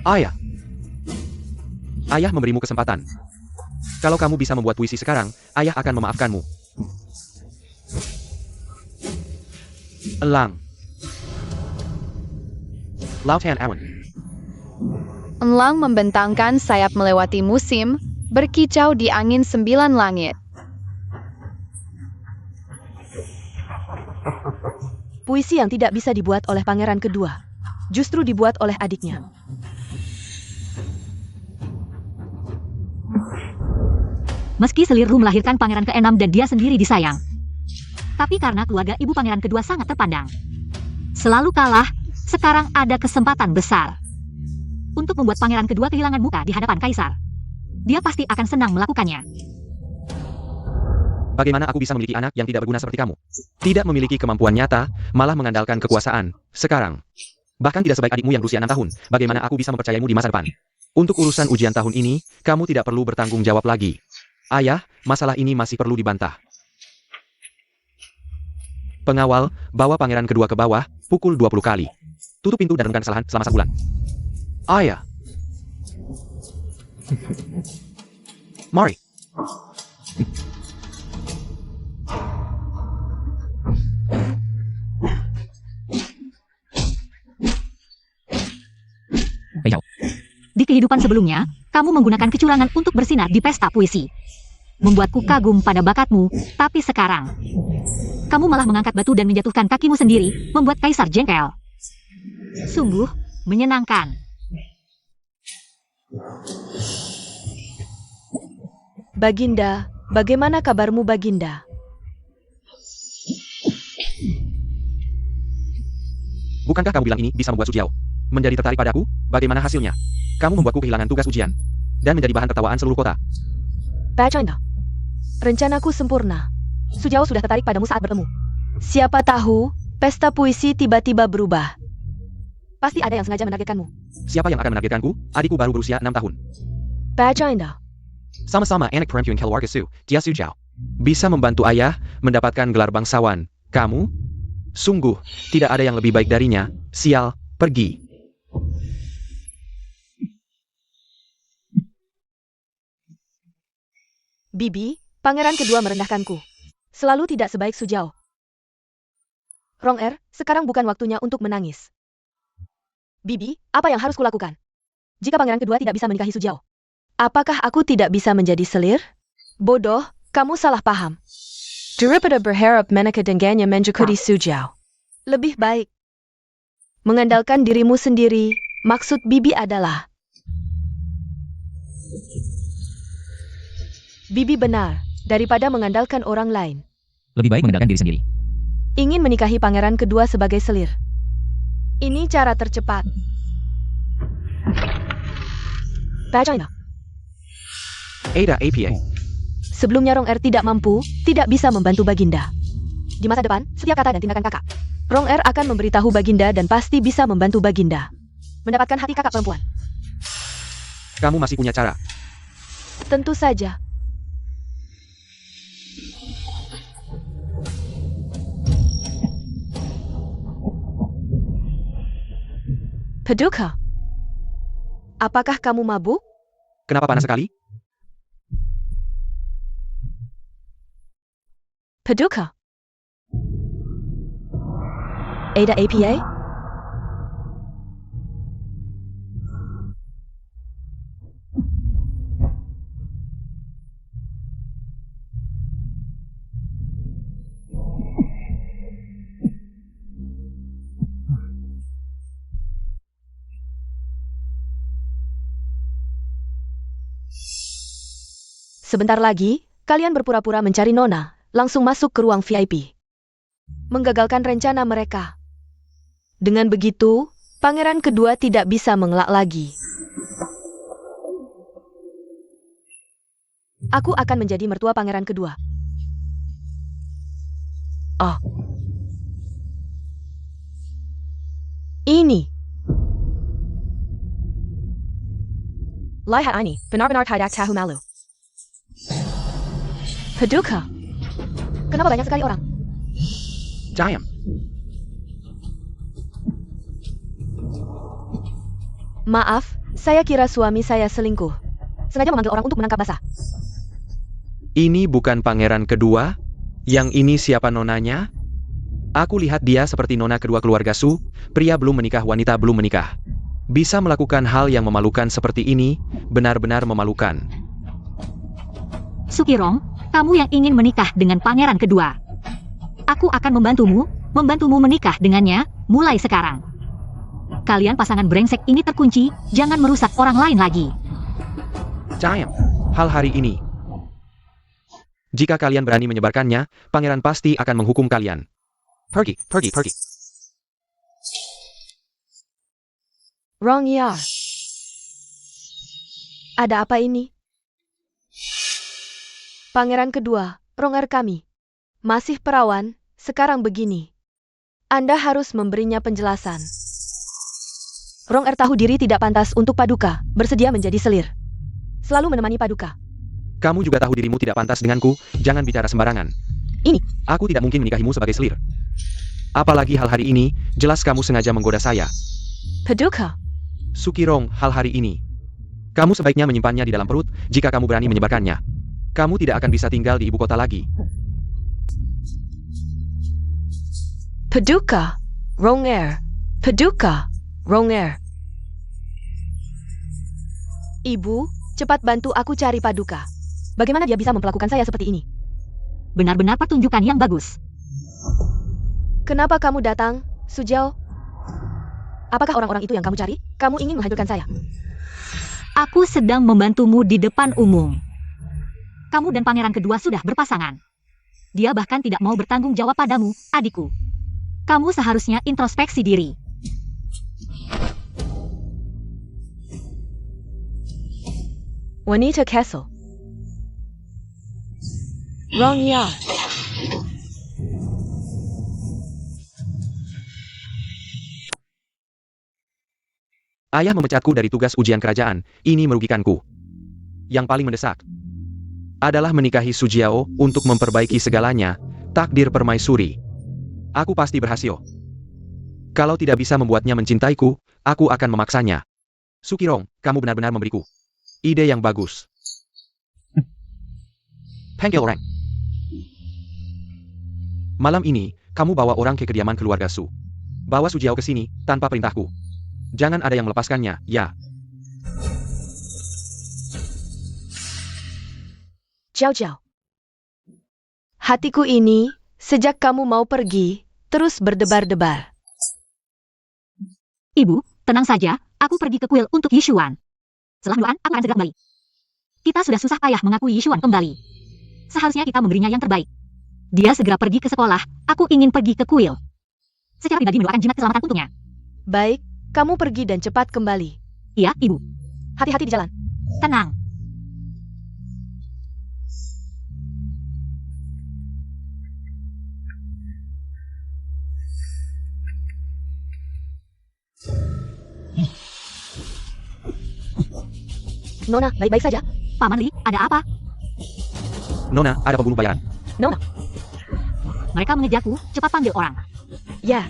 Ayah. Ayah memberimu kesempatan. Kalau kamu bisa membuat puisi sekarang, ayah akan memaafkanmu. Elang. Lautan Awan. Elang membentangkan sayap melewati musim, berkicau di angin 9 langit. Puisi yang tidak bisa dibuat oleh pangeran kedua, justru dibuat oleh adiknya. Meski Seliru melahirkan pangeran ke-6 dan dia sendiri disayang. Tapi karena keluarga ibu pangeran kedua sangat terpandang. Selalu kalah, sekarang ada kesempatan besar. Untuk membuat pangeran kedua kehilangan muka di hadapan kaisar. Dia pasti akan senang melakukannya. Bagaimana aku bisa memiliki anak yang tidak berguna seperti kamu? Tidak memiliki kemampuan nyata, malah mengandalkan kekuasaan. Sekarang. Bahkan tidak sebaik adikmu yang berusia 6 tahun. Bagaimana aku bisa mempercayaimu di masa depan? Untuk urusan ujian tahun ini, kamu tidak perlu bertanggung jawab lagi. Ayah, masalah ini masih perlu dibantah. Pengawal, bawa pangeran kedua ke bawah, pukul 20 kali. Tutup pintu dan renungkan kesalahan selama sebulan. Ayah. Mari. Di kehidupan sebelumnya, kamu menggunakan kecurangan untuk bersinar di pesta puisi. Membuatku kagum pada bakatmu, tapi sekarang kamu malah mengangkat batu dan menjatuhkan kakimu sendiri, membuat kaisar jengkel. Sungguh menyenangkan. Baginda, bagaimana kabarmu Baginda? Bukankah kamu bilang ini bisa membuat Sujiao menjadi tertarik padaku? Bagaimana hasilnya? Kamu membuatku kehilangan tugas ujian dan menjadi bahan tertawaan seluruh kota. Baginda, rencanaku sempurna. Sujiao sudah tertarik padamu saat bertemu. Siapa tahu, pesta puisi tiba-tiba berubah. Pasti ada yang sengaja menargetkanmu. Siapa yang akan menargetkanku? Adikku baru berusia 6 tahun. Baginda, Sama-sama anak perempuan keluarga Su, dia Sujiao. Bisa membantu ayah mendapatkan gelar bangsawan. Kamu? Sungguh, tidak ada yang lebih baik darinya. Sial, pergi. Bibi, pangeran kedua merendahkanku. Selalu tidak sebaik Sujiao. Rong-er, sekarang bukan waktunya untuk menangis. Bibi, apa yang harus kulakukan? Jika pangeran kedua tidak bisa menikahi Sujiao, apakah aku tidak bisa menjadi selir? Bodoh, kamu salah paham. Daripada berharap menikah dengannya menjadi Sujiao. Lebih baik mengandalkan dirimu sendiri. Maksud Bibi adalah Bibi benar, daripada mengandalkan orang lain. Lebih baik mengandalkan diri sendiri. Ingin menikahi pangeran kedua sebagai selir. Ini cara tercepat. Baginda, Ada APA. sebelumnya Rong-er tidak mampu, tidak bisa membantu Baginda. Di masa depan, setiap kata dan tindakan kakak, Rong-er akan memberitahu Baginda dan pasti bisa membantu Baginda mendapatkan hati kakak perempuan. Kamu masih punya cara. Tentu saja. Paduka, apakah kamu mabuk? Kenapa panas sekali? Paduka. Ada APA? Sebentar lagi, kalian berpura-pura mencari Nona, langsung masuk ke ruang VIP. Menggagalkan rencana mereka. Dengan begitu, pangeran kedua tidak bisa mengelak lagi. Aku akan menjadi mertua pangeran kedua. Oh. Ini. Lihat ini, benar-benar tidak tahu malu. Paduka. Kenapa banyak sekali orang? Jayam. Maaf, saya kira suami saya selingkuh. Sengaja memanggil orang untuk menangkap basah. Ini bukan pangeran kedua? Yang ini siapa nonanya? Aku lihat dia seperti nona kedua keluarga Su, pria belum menikah wanita belum menikah. Bisa melakukan hal yang memalukan seperti ini, benar-benar memalukan. Sukirong, kamu yang ingin menikah dengan pangeran kedua. Aku akan membantumu menikah dengannya, mulai sekarang. Kalian pasangan brengsek ini terkunci, jangan merusak orang lain lagi. Jayam, hal hari ini. Jika kalian berani menyebarkannya, pangeran pasti akan menghukum kalian. Pergi, pergi, pergi. Wrong ya. Ada apa ini? Pangeran kedua, Rong-er kami. Masih perawan, sekarang begini. Anda harus memberinya penjelasan. Rong-er tahu diri tidak pantas untuk Paduka, bersedia menjadi selir. Selalu menemani Paduka. Kamu juga tahu dirimu tidak pantas denganku, jangan bicara sembarangan. Ini. Aku tidak mungkin menikahimu sebagai selir. Apalagi hal hari ini, jelas kamu sengaja menggoda saya. Paduka. Sukirong, hal hari ini. Kamu sebaiknya menyimpannya di dalam perut, jika kamu berani menyebarkannya. Kamu tidak akan bisa tinggal di ibu kota lagi. Paduka. Rong-er. Paduka. Rong-er. Ibu, cepat bantu aku cari Paduka. Bagaimana dia bisa memperlakukan saya seperti ini? Benar-benar pertunjukan yang bagus. Kenapa kamu datang, Sujiao? Apakah orang-orang itu yang kamu cari? Kamu ingin menghancurkan saya? Aku sedang membantumu di depan umum. Kamu dan pangeran kedua sudah berpasangan. Dia bahkan tidak mau bertanggung jawab padamu, adikku. Kamu seharusnya introspeksi diri. Wanita Castle. Rongya. Ayah memecatku dari tugas ujian kerajaan, ini merugikanku. Yang paling mendesak adalah menikahi Sujiao untuk memperbaiki segalanya, takdir permaisuri. Aku pasti berhasil. Kalau tidak bisa membuatnya mencintaiku, aku akan memaksanya. Sukirong, kamu benar-benar memberiku ide yang bagus. Panggil orang. Malam ini, kamu bawa orang ke kediaman keluarga Su. Bawa Sujiao ke sini, tanpa perintahku. Jangan ada yang melepaskannya, ya. Jiao. Hatiku ini, sejak kamu mau pergi, terus berdebar-debar. Ibu, tenang saja, aku pergi ke kuil untuk Yishuan. Setelah doan, aku akan segera kembali. Kita sudah susah payah mengakui Yishuan kembali. Seharusnya kita memberinya yang terbaik. Dia segera pergi ke sekolah, aku ingin pergi ke kuil. Secara pribadi mendoakan jimat keselamatan untuknya. Baik, kamu pergi dan cepat kembali. Iya, Ibu. Hati-hati di jalan. Tenang. Nona, baik-baik saja. Paman Li, ada apa? Nona, ada pembunuh bayaran. Nona. Mereka mengejarku, cepat panggil orang. Ya.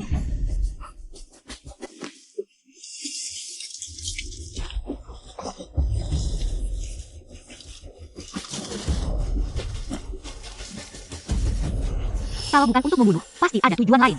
Kalau bukan untuk membunuh, pasti ada tujuan lain.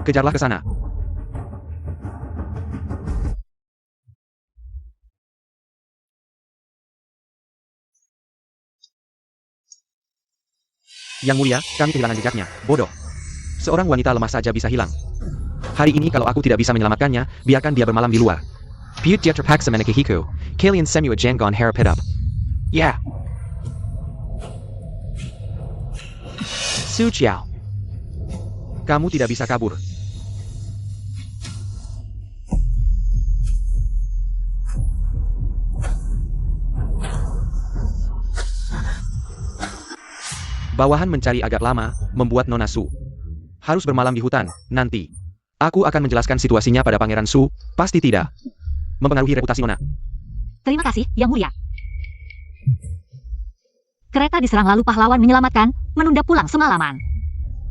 Kejarlah ke sana. Yang mulia, kami kehilangan jejaknya. Bodoh. Seorang wanita lemah saja bisa hilang. Hari ini kalau aku tidak bisa menyelamatkannya, biarkan dia bermalam di luar. Piut dia terpaksa menikahiku. Kalian semua jangan harap hidup. Ya. Sujiao. Kamu tidak bisa kabur. Bawahan mencari agak lama, membuat Nona Su harus bermalam di hutan. Nanti aku akan menjelaskan situasinya pada Pangeran Su. Pasti tidak mempengaruhi reputasi Nona. Terima kasih, Yang Mulia. Kereta diserang lalu pahlawan menyelamatkan, menunda pulang semalaman.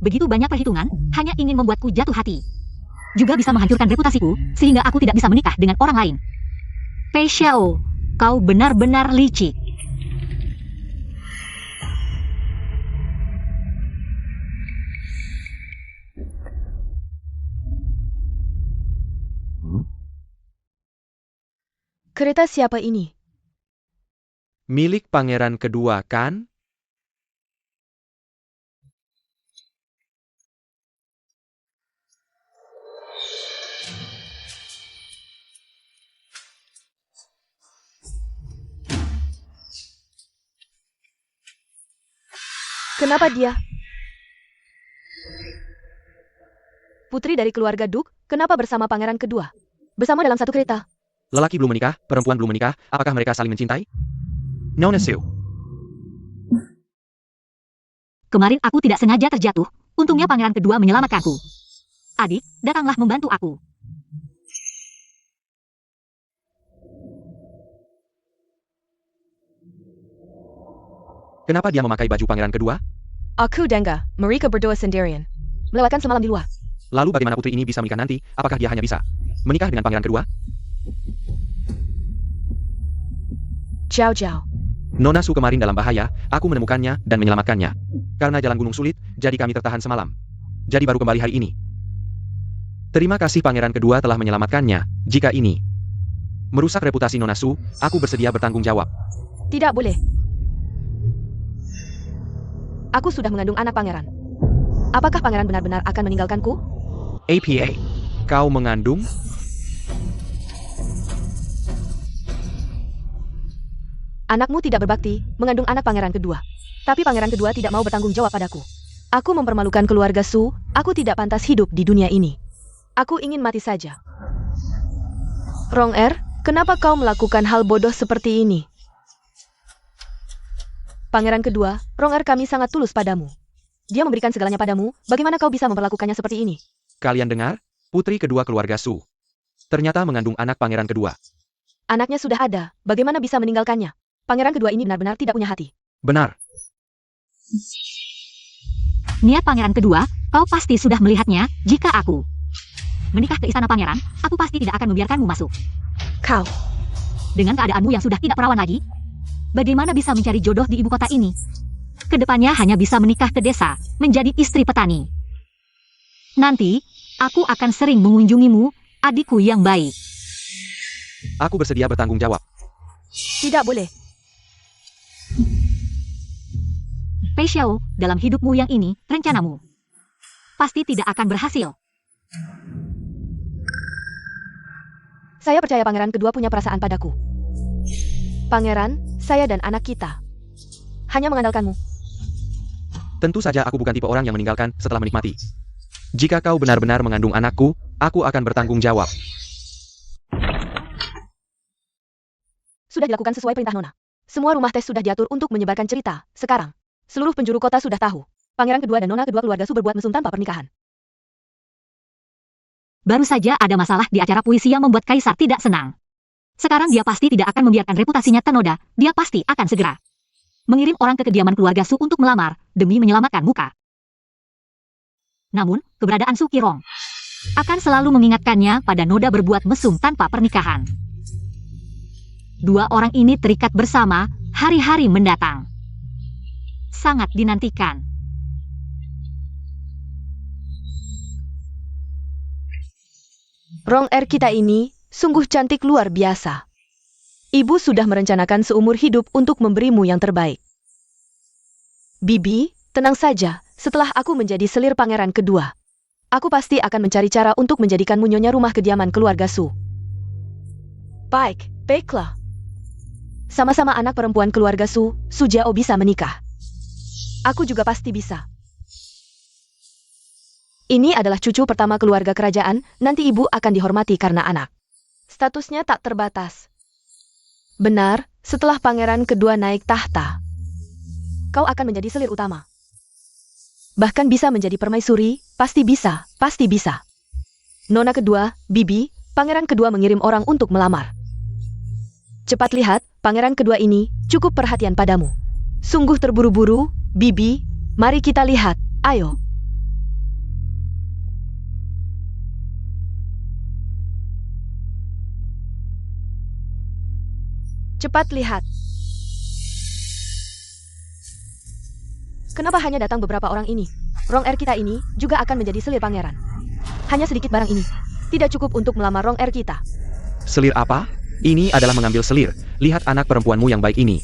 Begitu banyak perhitungan, hanya ingin membuatku jatuh hati. Juga bisa menghancurkan reputasiku, sehingga aku tidak bisa menikah dengan orang lain. Pei Xiao, kau benar-benar licik. Kereta siapa ini? Milik pangeran kedua, kan? Kenapa dia? Putri dari keluarga Duk, kenapa bersama pangeran kedua? Bersama dalam satu kereta. Lelaki belum menikah, perempuan belum menikah, apakah mereka saling mencintai? Nona Su. Kemarin aku tidak sengaja terjatuh, untungnya pangeran kedua menyelamatkanku. Adik, datanglah membantu aku. Kenapa dia memakai baju pangeran kedua? Aku Denga, mereka berdua sendirian. Melewatkan semalam di luar. Lalu bagaimana putri ini bisa menikah nanti? Apakah dia hanya bisa menikah dengan pangeran kedua? Jiao. Nona Su kemarin dalam bahaya, aku menemukannya dan menyelamatkannya. Karena jalan gunung sulit, jadi kami tertahan semalam. Jadi baru kembali hari ini. Terima kasih pangeran kedua telah menyelamatkannya. Jika ini merusak reputasi Nona Su, aku bersedia bertanggung jawab. Tidak boleh. Aku sudah mengandung anak pangeran. Apakah pangeran benar-benar akan meninggalkanku? APA, kau mengandung? Anakmu tidak berbakti, mengandung anak pangeran kedua. Tapi pangeran kedua tidak mau bertanggung jawab padaku. Aku mempermalukan keluarga Su, aku tidak pantas hidup di dunia ini. Aku ingin mati saja. Rong-Er, kenapa kau melakukan hal bodoh seperti ini? Pangeran kedua, Rong-Er kami sangat tulus padamu. Dia memberikan segalanya padamu, bagaimana kau bisa memperlakukannya seperti ini? Kalian dengar? Putri kedua keluarga Su ternyata mengandung anak pangeran kedua. Anaknya sudah ada, bagaimana bisa meninggalkannya? Pangeran kedua ini benar-benar tidak punya hati. Benar. Niat pangeran kedua, kau pasti sudah melihatnya. Jika aku menikah ke istana pangeran, aku pasti tidak akan membiarkanmu masuk. Kau, Dengan keadaanmu yang sudah tidak perawan lagi, bagaimana bisa mencari jodoh di ibu kota ini? Kedepannya hanya bisa menikah ke desa, menjadi istri petani. Nanti, aku akan sering mengunjungimu, adikku yang baik. Aku bersedia bertanggung jawab. tidak boleh. Pei Xiao, dalam hidupmu yang ini, rencanamu pasti tidak akan berhasil. Saya percaya pangeran kedua punya perasaan padaku. Pangeran, saya dan anak kita hanya mengandalkanmu. Tentu saja aku bukan tipe orang yang meninggalkan setelah menikmati. Jika kau benar-benar mengandung anakku, aku akan bertanggung jawab. Sudah dilakukan sesuai perintah Nona. Semua rumah tes sudah diatur untuk menyebarkan cerita. Sekarang, seluruh penjuru kota sudah tahu. Pangeran kedua dan Nona kedua keluarga Su berbuat mesum tanpa pernikahan. Baru saja ada masalah di acara puisi yang membuat Kaisar tidak senang. Sekarang dia pasti tidak akan membiarkan reputasinya ternoda, dia pasti akan segera mengirim orang ke kediaman keluarga Su untuk melamar, demi menyelamatkan muka. Namun, keberadaan Su Qirong akan selalu mengingatkannya pada noda berbuat mesum tanpa pernikahan. Dua orang ini terikat bersama, hari-hari mendatang. Sangat dinantikan. Rong-Er kita ini sungguh cantik luar biasa. Ibu sudah merencanakan seumur hidup untuk memberimu yang terbaik. Bibi, tenang saja, setelah aku menjadi selir pangeran kedua, aku pasti akan mencari cara untuk menjadikanmu nyonya rumah kediaman keluarga Su. Baiklah. Sama-sama anak perempuan keluarga Su, Su Jiao bisa menikah. Aku juga pasti bisa. Ini adalah cucu pertama keluarga kerajaan, nanti ibu akan dihormati karena anak. Statusnya tak terbatas. Benar, setelah pangeran kedua naik tahta, kau akan menjadi selir utama. Bahkan bisa menjadi permaisuri, pasti bisa. Nona kedua, Bibi, pangeran kedua mengirim orang untuk melamar. Cepat lihat, pangeran kedua ini cukup perhatian padamu. Sungguh terburu-buru, Bibi, mari kita lihat, ayo. Cepat lihat. Kenapa hanya datang beberapa orang ini? Rong-Er kita ini juga akan menjadi selir pangeran. Hanya sedikit barang ini tidak cukup untuk melamar Rong-Er kita. Selir apa? Ini adalah mengambil selir. Lihat anak perempuanmu yang baik ini.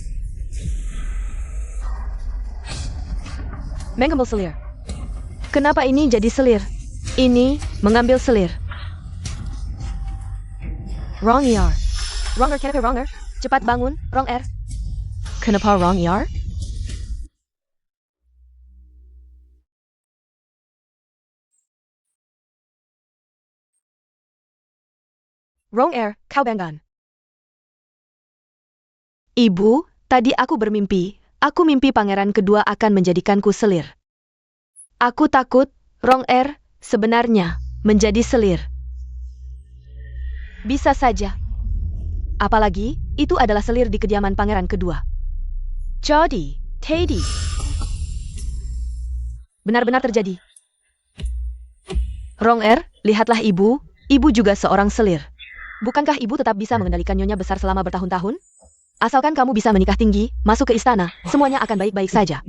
Mengambil selir. Kenapa ini jadi selir? Ini mengambil selir. Rong-Er. Rong-Er, kenapa Rong-Er? Cepat bangun, Rong-Er. Kenapa Rong-Er? Rong-Er, kau bangun. Ibu, tadi aku bermimpi. Aku mimpi pangeran kedua akan menjadikanku selir. Aku takut, Rong-Er, sebenarnya, menjadi selir. Bisa saja. Apalagi, itu adalah selir di kediaman pangeran kedua. Jadi, Teddy. Benar-benar terjadi. Rong-Er, lihatlah ibu, ibu juga seorang selir. Bukankah ibu tetap bisa mengendalikan nyonya besar selama bertahun-tahun? Asalkan kamu bisa menikah tinggi, masuk ke istana, semuanya akan baik-baik saja.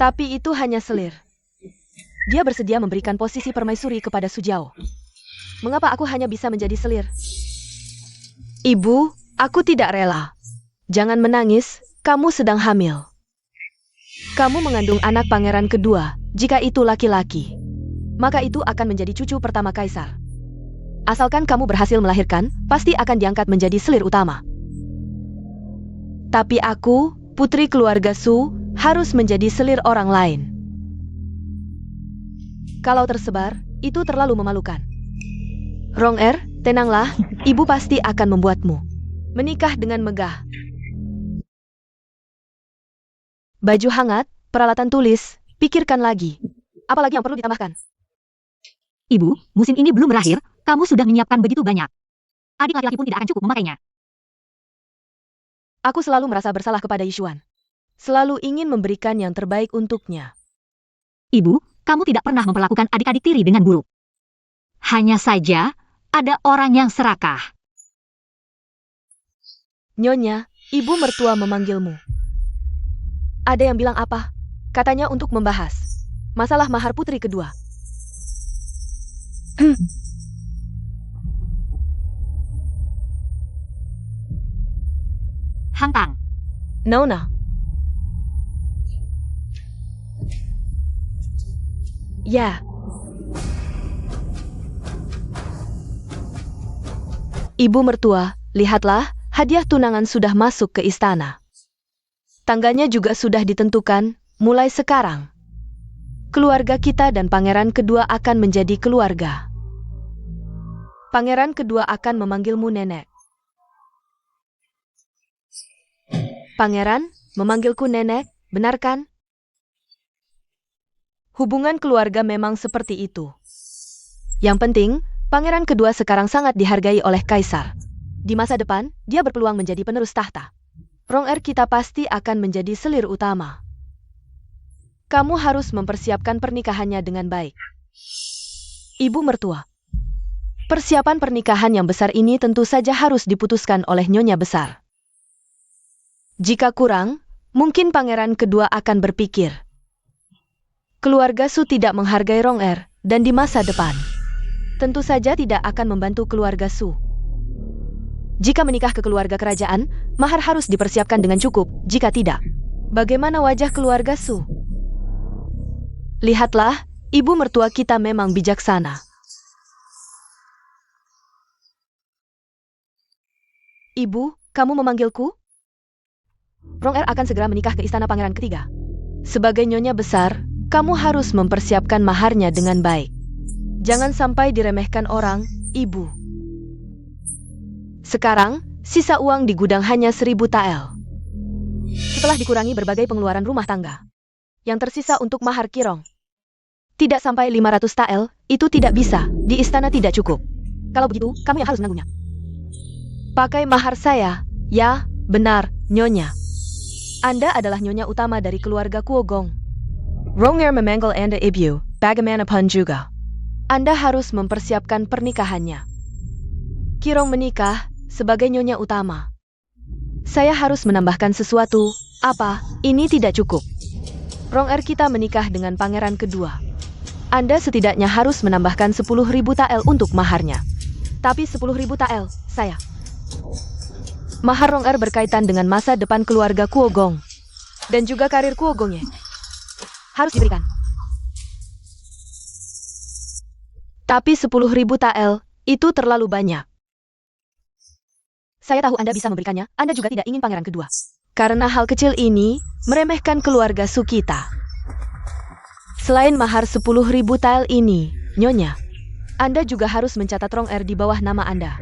Tapi itu hanya selir. Dia bersedia memberikan posisi permaisuri kepada Sujao. Mengapa aku hanya bisa menjadi selir? Ibu, aku tidak rela. Jangan menangis, kamu sedang hamil. Kamu mengandung anak pangeran kedua, jika itu laki-laki. Maka itu akan menjadi cucu pertama kaisar. Asalkan kamu berhasil melahirkan, pasti akan diangkat menjadi selir utama. Tapi aku, putri keluarga Su, harus menjadi selir orang lain. Kalau tersebar, itu terlalu memalukan. Rong-er, tenanglah, ibu pasti akan membuatmu menikah dengan megah. Baju hangat, peralatan tulis, pikirkan lagi. Apalagi yang perlu ditambahkan? Ibu, musim ini belum berakhir, kamu sudah menyiapkan begitu banyak. Adik laki-laki pun tidak akan cukup memakainya. Aku selalu merasa bersalah kepada Yishuan. Selalu ingin memberikan yang terbaik untuknya. Ibu, kamu tidak pernah memperlakukan adik-adik tiri dengan buruk. Hanya saja, ada orang yang serakah. Nyonya, ibu mertua memanggilmu. Ada yang bilang apa? Katanya untuk membahas masalah mahar putri kedua. Hangtang. Nona. Ya. Ibu mertua, lihatlah, hadiah tunangan sudah masuk ke istana. Tangganya juga sudah ditentukan, mulai sekarang. Keluarga kita dan pangeran kedua akan menjadi keluarga. Pangeran kedua akan memanggilmu nenek. Pangeran, memanggilku nenek, benar kan? Hubungan keluarga memang seperti itu. Yang penting, pangeran kedua sekarang sangat dihargai oleh kaisar. Di masa depan, dia berpeluang menjadi penerus tahta. Rong-er kita pasti akan menjadi selir utama. Kamu harus mempersiapkan pernikahannya dengan baik. Ibu mertua. Persiapan pernikahan yang besar ini tentu saja harus diputuskan oleh nyonya besar. Jika kurang, mungkin pangeran kedua akan berpikir. Keluarga Su tidak menghargai Rong-er, dan di masa depan, tentu saja tidak akan membantu keluarga Su. Jika menikah ke keluarga kerajaan, mahar harus dipersiapkan dengan cukup, jika tidak, bagaimana wajah keluarga Su? Lihatlah, ibu mertua kita memang bijaksana. Ibu, kamu memanggilku? Rong-er akan segera menikah ke istana pangeran ketiga. Sebagai nyonya besar, kamu harus mempersiapkan maharnya dengan baik. Jangan sampai diremehkan orang, ibu. Sekarang, sisa uang di gudang hanya 1.000 tael. Setelah dikurangi berbagai pengeluaran rumah tangga. Yang tersisa untuk mahar Kirong. Tidak sampai 500 tael, itu tidak bisa, di istana tidak cukup. Kalau begitu, kamu yang harus menanggungnya. Pakai mahar saya, ya, benar, nyonya. Anda adalah nyonya utama dari keluarga Kuogong. Rong-er memanggil Anda ibu, bagaimanapun juga. Anda harus mempersiapkan pernikahannya. Kirong menikah sebagai nyonya utama. Saya harus menambahkan sesuatu, apa, ini tidak cukup. Rong-er kita menikah dengan pangeran kedua. Anda setidaknya harus menambahkan 10.000 tael untuk maharnya. Tapi 10.000 tael, saya. Mahar Rong-er berkaitan dengan masa depan keluarga Kuogong. Dan juga karir Kuogongnya. Harus diberikan. Tapi 10.000 tael, itu terlalu banyak. Saya tahu Anda bisa memberikannya, Anda juga tidak ingin pangeran kedua. Karena hal kecil ini, meremehkan keluarga Su kita. Selain mahar 10.000 tael ini, nyonya, Anda juga harus mencatat Rong-er di bawah nama Anda.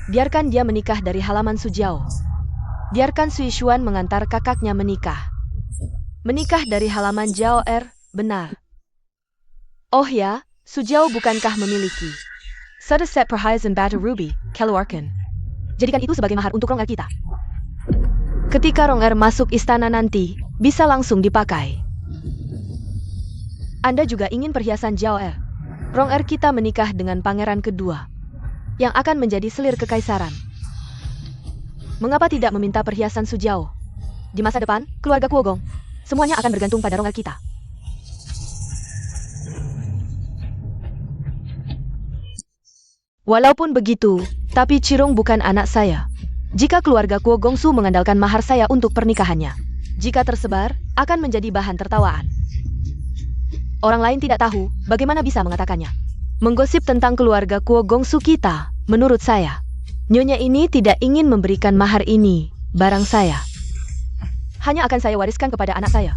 Biarkan dia menikah dari halaman Sujao. Biarkan Sui Xuan mengantar kakaknya menikah. Menikah dari halaman Jao Er, benar. Oh ya, Sujao bukankah memiliki satu set perhiasan batu ruby, keluarkan. Jadikan itu sebagai mahar untuk Rong-er kita. Ketika Rong-er masuk istana nanti, bisa langsung dipakai. Anda juga ingin perhiasan Jao Er. Rong-er kita menikah dengan pangeran kedua, yang akan menjadi selir kekaisaran. Mengapa tidak meminta perhiasan Sujiao? Di masa depan, keluarga Kuogong, semuanya akan bergantung pada Rong'er kita. Walaupun begitu, tapi Cirong bukan anak saya. Jika keluarga Kuogong Su mengandalkan mahar saya untuk pernikahannya, jika tersebar, akan menjadi bahan tertawaan. Orang lain tidak tahu, bagaimana bisa mengatakannya. Menggosip tentang keluarga Kuogong Su kita, menurut saya, Nyonya ini tidak ingin memberikan mahar ini, barang saya. Hanya akan saya wariskan kepada anak saya.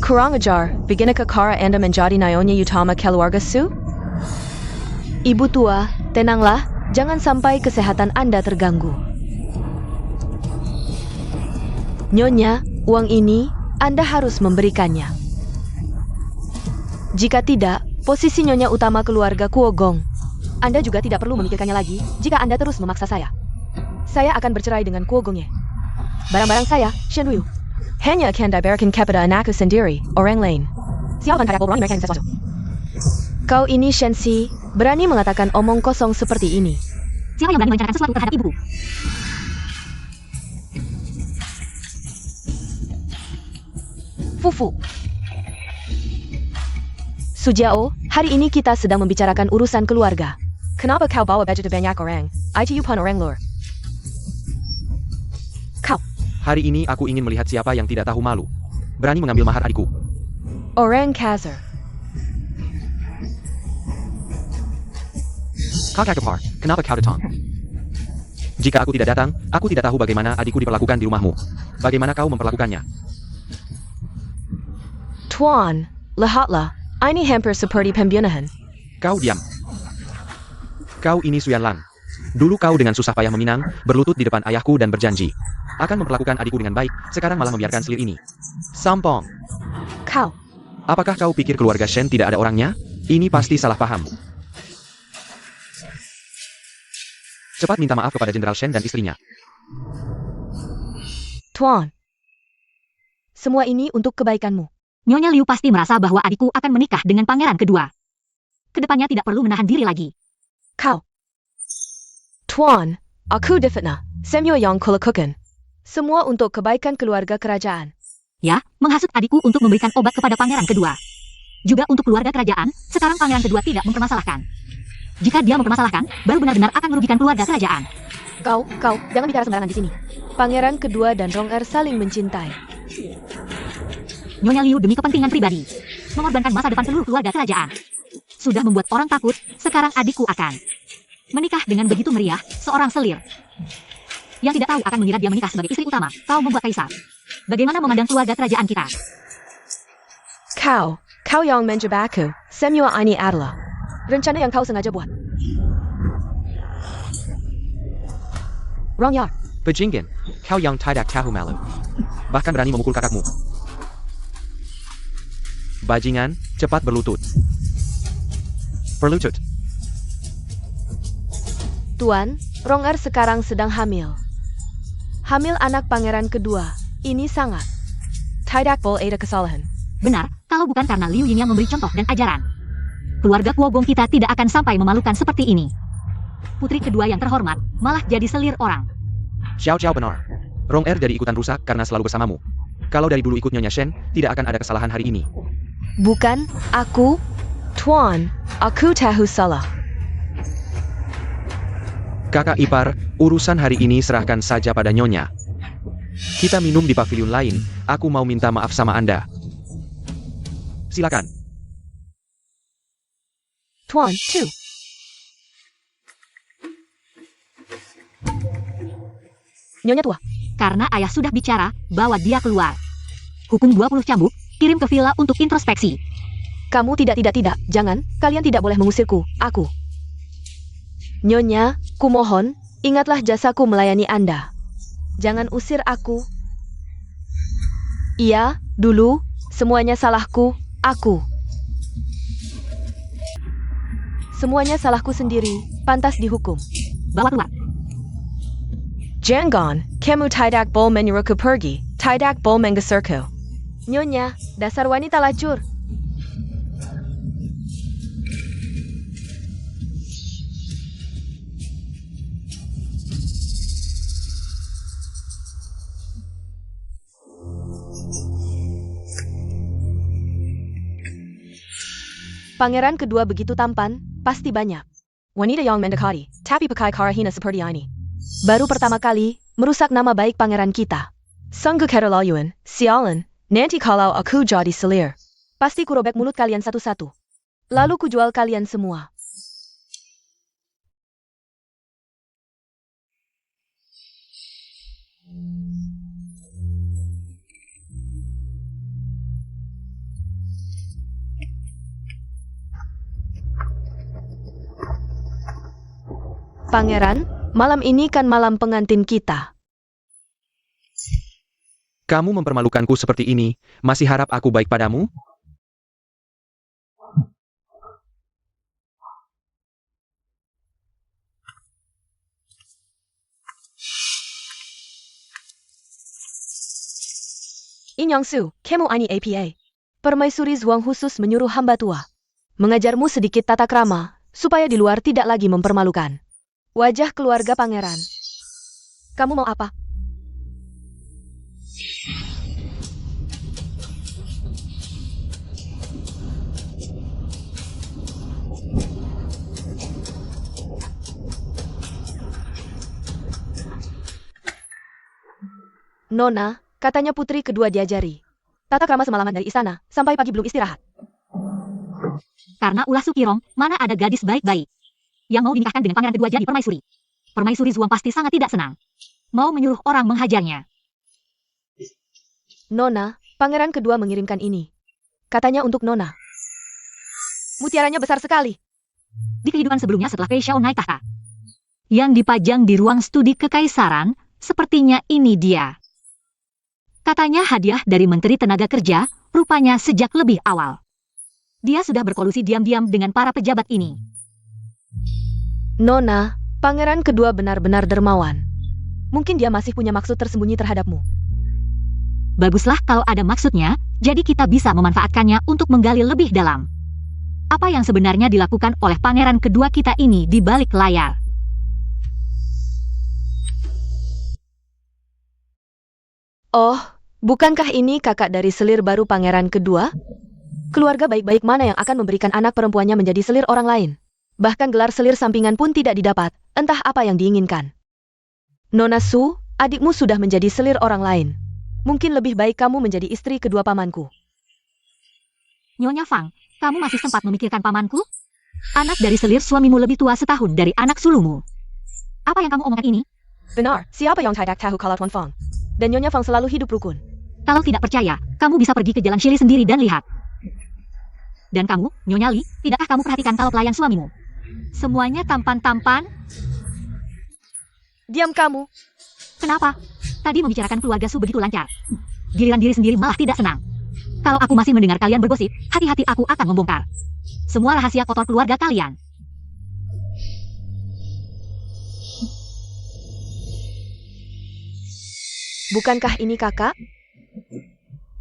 Kurang ajar, begini cara Anda menjadi nyonya utama keluarga Su? Ibu tua, tenanglah, jangan sampai kesehatan Anda terganggu. Nyonya, uang ini, Anda harus memberikannya. Jika tidak, posisi Nyonya utama keluarga Kuogong, Anda juga tidak perlu memikirkannya lagi jika Anda terus memaksa saya. Saya akan bercerai dengan Kuogongnya. Barang-barang saya, Shen Ryu, hanya akan diberikan kepada anakku sendiri, orang lain. Siapa akan berani memberikan sesuatu? Kau ini Shensi, berani mengatakan omong kosong seperti ini. Siapa yang berani merencanakan sesuatu terhadap ibuku? Fufu. Sujiao, hari ini kita sedang membicarakan urusan keluarga. Kenapa kau bawa budget banyak orang? ITU pun orang luar. Kau. Hari ini aku ingin melihat siapa yang tidak tahu malu. Berani mengambil mahar adikku. Orang kasar. Kau kakepar, kenapa kau datang? Jika aku tidak datang, aku tidak tahu bagaimana adikku diperlakukan di rumahmu. Bagaimana kau memperlakukannya? Tuan, lihatlah. Ini hampir seperti pembunuhan. Kau diam. Kau ini Suyan Lang. Dulu kau dengan susah payah meminang, berlutut di depan ayahku dan berjanji akan memperlakukan adikku dengan baik, sekarang malah membiarkan selir ini. Sampong. Kau. Apakah kau pikir keluarga Shen tidak ada orangnya? Ini pasti salah paham. Cepat minta maaf kepada Jenderal Shen dan istrinya. Tuan. Semua ini untuk kebaikanmu. Nyonya Liu pasti merasa bahwa adikku akan menikah dengan pangeran kedua. Kedepannya tidak perlu menahan diri lagi. Kau. Tuan, aku difitnah. Semua yang kulakukan. Semua untuk kebaikan keluarga kerajaan. Ya, menghasut adikku untuk memberikan obat kepada pangeran kedua. Juga untuk keluarga kerajaan, sekarang pangeran kedua tidak mempermasalahkan. Jika dia mempermasalahkan, baru benar-benar akan merugikan keluarga kerajaan. Kau, jangan bicara sembarangan di sini. Pangeran kedua dan Rong'er saling mencintai. Nyonya Liu demi kepentingan pribadi, mengorbankan masa depan seluruh keluarga kerajaan. Sudah membuat orang takut, sekarang adikku akan menikah dengan begitu meriah, seorang selir. Yang tidak tahu akan mengira dia menikah sebagai istri utama, kau membuat kaisar. Bagaimana memandang keluarga kerajaan kita? Kau yang menjebak aku, semua ini adalah rencana yang kau sengaja buat. Rong'er. Bajingan, kau yang tidak tahu malu. Bahkan berani memukul kakakmu. Bajingan, cepat berlutut. Berlutut. Tuan, Rong'er sekarang sedang hamil. Hamil anak pangeran kedua. Ini sangat tidak boleh ada kesalahan. Benar, kalau bukan karena Liu Yin yang memberi contoh dan ajaran, keluarga Kuogong kita tidak akan sampai memalukan seperti ini. Putri kedua yang terhormat, malah jadi selir orang. Xiao benar. Rong'er jadi ikutan rusak karena selalu bersamamu. Kalau dari dulu ikut Nyonya Shen, tidak akan ada kesalahan hari ini. Bukan, aku, Tuan, aku tahu salah. Kakak ipar, urusan hari ini serahkan saja pada Nyonya. Kita minum di pavilion lain, aku mau minta maaf sama Anda. Silakan. Tuan, tu. Nyonya tua. Karena ayah sudah bicara, bawa dia keluar. Hukum 20 cambuk, kirim ke villa untuk introspeksi. Kamu tidak, jangan, kalian tidak boleh mengusirku, aku. Nyonya, kumohon, ingatlah jasaku melayani Anda. Jangan usir aku. Iya, dulu, semuanya salahku, aku. Semuanya salahku sendiri, pantas dihukum. Bawa keluar. Jangan, kamu tidak boleh menyuruhku pergi, tidak boleh menggeserku. Nyonya, dasar wanita lacur. Pangeran kedua begitu tampan, pasti banyak. Wanita yang mendekati, tapi pakai cara hina seperti ini. Baru pertama kali, merusak nama baik pangeran kita. Sungguh keterlaluan, sialan, nanti kalau aku jadi selir. Pasti kurobek mulut kalian satu-satu. Lalu kujual kalian semua. Pangeran, malam ini kan malam pengantin kita. Kamu mempermalukanku seperti ini, masih harap aku baik padamu? Inyongsu, kamu ini APA. Permaisuri Zhuang khusus menyuruh hamba tua. Mengajarmu sedikit tata krama, supaya di luar tidak lagi mempermalukan. Wajah keluarga pangeran. Kamu mau apa? Nona, katanya putri kedua diajari. Tata krama semalaman dari istana, sampai pagi belum istirahat. Karena ulah Sukirong, mana ada gadis baik-baik yang mau dinikahkan dengan pangeran kedua jadi permaisuri. Permaisuri Zhuang pasti sangat tidak senang. Mau menyuruh orang menghajarnya. Nona, pangeran kedua mengirimkan ini. Katanya untuk Nona. Mutiaranya besar sekali. Di kehidupan sebelumnya setelah Fei Xiao naik tahta, yang dipajang di ruang studi kekaisaran, sepertinya ini dia. Katanya hadiah dari Menteri Tenaga Kerja, rupanya sejak lebih awal. Dia sudah berkolusi diam-diam dengan para pejabat ini. Nona, pangeran kedua benar-benar dermawan. Mungkin dia masih punya maksud tersembunyi terhadapmu. Baguslah kalau ada maksudnya, jadi kita bisa memanfaatkannya untuk menggali lebih dalam. Apa yang sebenarnya dilakukan oleh pangeran kedua kita ini di balik layar? Oh, bukankah ini kakak dari selir baru pangeran kedua? Keluarga baik-baik mana yang akan memberikan anak perempuannya menjadi selir orang lain? Bahkan gelar selir sampingan pun tidak didapat, entah apa yang diinginkan. Nona Su, adikmu sudah menjadi selir orang lain. Mungkin lebih baik kamu menjadi istri kedua pamanku. Nyonya Fang, kamu masih sempat memikirkan pamanku? Anak dari selir suamimu lebih tua setahun dari anak sulungmu. Apa yang kamu omongkan ini? Benar, siapa yang tidak tahu kalau Tuan Fang? Dan Nyonya Fang selalu hidup rukun. Kalau tidak percaya, kamu bisa pergi ke Jalan Shili sendiri dan lihat. Dan kamu, Nyonya Li, tidakkah kamu perhatikan kalau pelayan suamimu? Semuanya tampan-tampan. Diam kamu. Kenapa? Tadi membicarakan keluarga Su begitu lancar. Giliran diri sendiri malah tidak senang. Kalau aku masih mendengar kalian bergosip, hati-hati aku akan membongkar semua rahasia kotor keluarga kalian. Bukankah ini kakak?